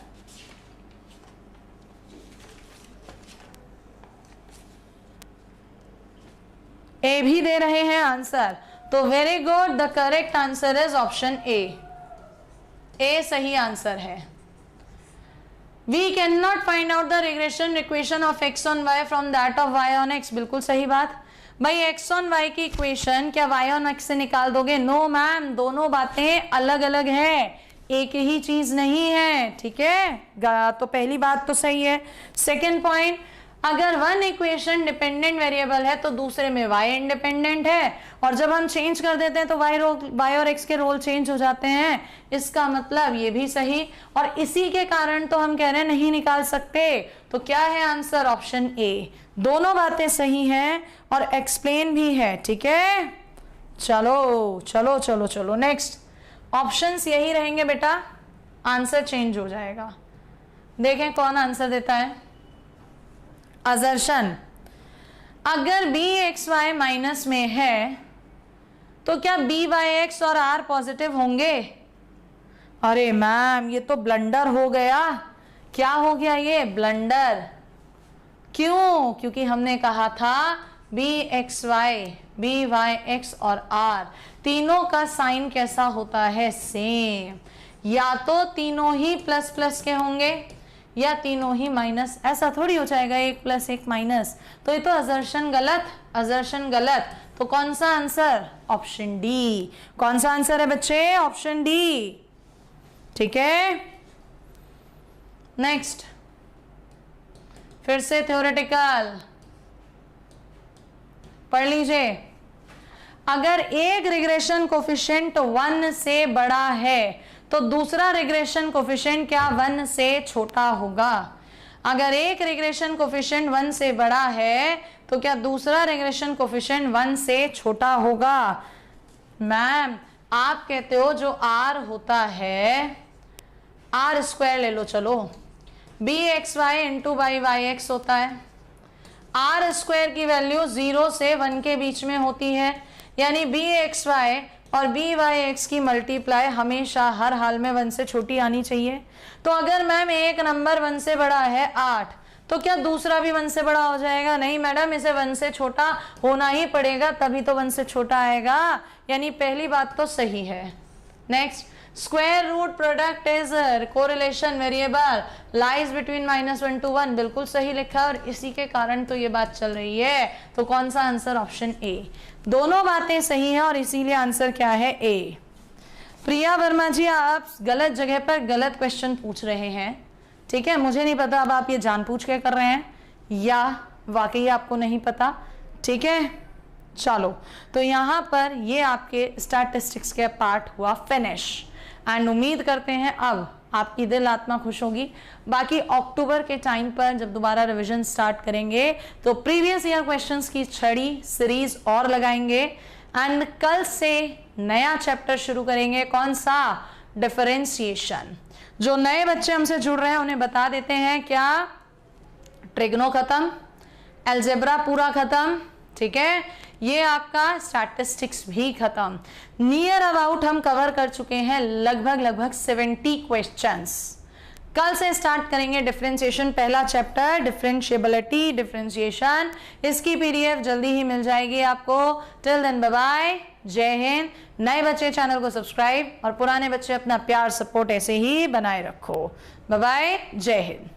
ए भी दे रहे हैं आंसर, तो very good, the correct answer is option a. A सही आंसर है। We can not find out the regression equation of x on y from that of y on x. बिल्कुल सही बात भाई, एक्स ऑन वाई की equation क्या y on x से निकाल दोगे? नो मैम, दोनों बातें अलग अलग है, एक ही चीज नहीं है, ठीक है। तो पहली बात तो सही है। सेकेंड पॉइंट, अगर वन इक्वेशन डिपेंडेंट वेरिएबल है तो दूसरे में वाई इंडिपेंडेंट है, और जब हम चेंज कर देते हैं तो वाई और एक्स के रोल चेंज हो जाते हैं। इसका मतलब ये भी सही, और इसी के कारण तो हम कह रहे हैं नहीं निकाल सकते। तो क्या है आंसर? Option A. दोनों बातें सही हैं और एक्सप्लेन भी है, ठीक है। चलो चलो चलो चलो नेक्स्ट। ऑप्शंस यही रहेंगे बेटा, आंसर चेंज हो जाएगा। देखें कौन आंसर देता है। असर्शन, अगर बी एक्स वाई माइनस में है तो क्या बी वाई एक्स और आर पॉजिटिव होंगे? अरे मैम ये तो ब्लंडर हो गया। क्या हो गया ये? ब्लंडर। क्यों? क्योंकि हमने कहा था B x Y, B Y X और आर तीनों का साइन कैसा होता है? सेम। या तो तीनों ही प्लस प्लस के होंगे या तीनों ही माइनस, ऐसा थोड़ी हो जाएगा एक प्लस एक माइनस। तो ये तो असर्शन गलत, असर्शन गलत। तो कौन सा आंसर? Option D. कौन सा आंसर है बच्चे? ऑप्शन डी, ठीक है। नेक्स्ट, फिर से थ्योरेटिकल पढ़ लीजिए। अगर एक रिग्रेशन कोफिशिएंट 1 से बड़ा है तो दूसरा रिग्रेशन कोफिशिएंट क्या 1 से छोटा होगा? अगर एक रिग्रेशन कोफिशिएंट 1 से बड़ा है तो क्या दूसरा रिग्रेशन कोफिशिएंट 1 से छोटा होगा? मैम आप कहते हो जो r होता है, r स्क्वायर ले लो, चलो B x Y into B Y X होता है। r स्क्वायर की वैल्यू 0 से 1 के बीच में होती है, यानी बी एक्स वाई और बी वाई एक्स की मल्टीप्लाई हमेशा हर हाल में 1 से छोटी आनी चाहिए। तो अगर मैम एक नंबर 1 से बड़ा है 8, तो क्या दूसरा भी 1 से बड़ा हो जाएगा? नहीं मैडम, इसे 1 से छोटा होना ही पड़ेगा, तभी तो 1 से छोटा आएगा। यानी पहली बात तो सही है। Next, square root product is correlation variable lies between -1 to 1, बिल्कुल सही लिखा, और इसी के कारण तो ये बात चल रही है। तो कौन सा आंसर? Option A. दोनों बातें सही हैं और इसीलिए आंसर क्या है? ए। प्रिया वर्मा जी, आप गलत जगह पर गलत क्वेश्चन पूछ रहे हैं, ठीक है। मुझे नहीं पता अब आप ये जानबूझ के कर रहे हैं या वाकई आपको नहीं पता, ठीक है। चलो, तो यहाँ पर ये आपके स्टैटिस्टिक्स के पार्ट हुआ फिनिश, एंड उम्मीद करते हैं अब आपकी दिल आत्मा खुश होगी। बाकी अक्टूबर के टाइम पर जब दोबारा रिवीजन स्टार्ट करेंगे तो प्रीवियस ईयर क्वेश्चंस की छड़ी सीरीज और लगाएंगे, एंड कल से नया चैप्टर शुरू करेंगे। कौन सा? डिफरेंशिएशन। जो नए बच्चे हमसे जुड़ रहे हैं उन्हें बता देते हैं, क्या ट्रिग्नो खत्म, अलजेब्रा पूरा खत्म, ठीक है, ये आपका स्टैटिस्टिक्स भी खत्म। नियर अबाउट हम कवर कर चुके हैं लगभग 70 क्वेश्चंस। कल से स्टार्ट करेंगे डिफरेंशिएशन, पहला चैप्टर डिफरेंशिएबिलिटी, डिफरेंशिएशन। इसकी पीडीएफ जल्दी ही मिल जाएगी आपको। टिल देन बाय बाय, जय हिंद। नए बच्चे चैनल को सब्सक्राइब और पुराने बच्चे अपना प्यार सपोर्ट ऐसे ही बनाए रखो। बाय बाय, जय हिंद।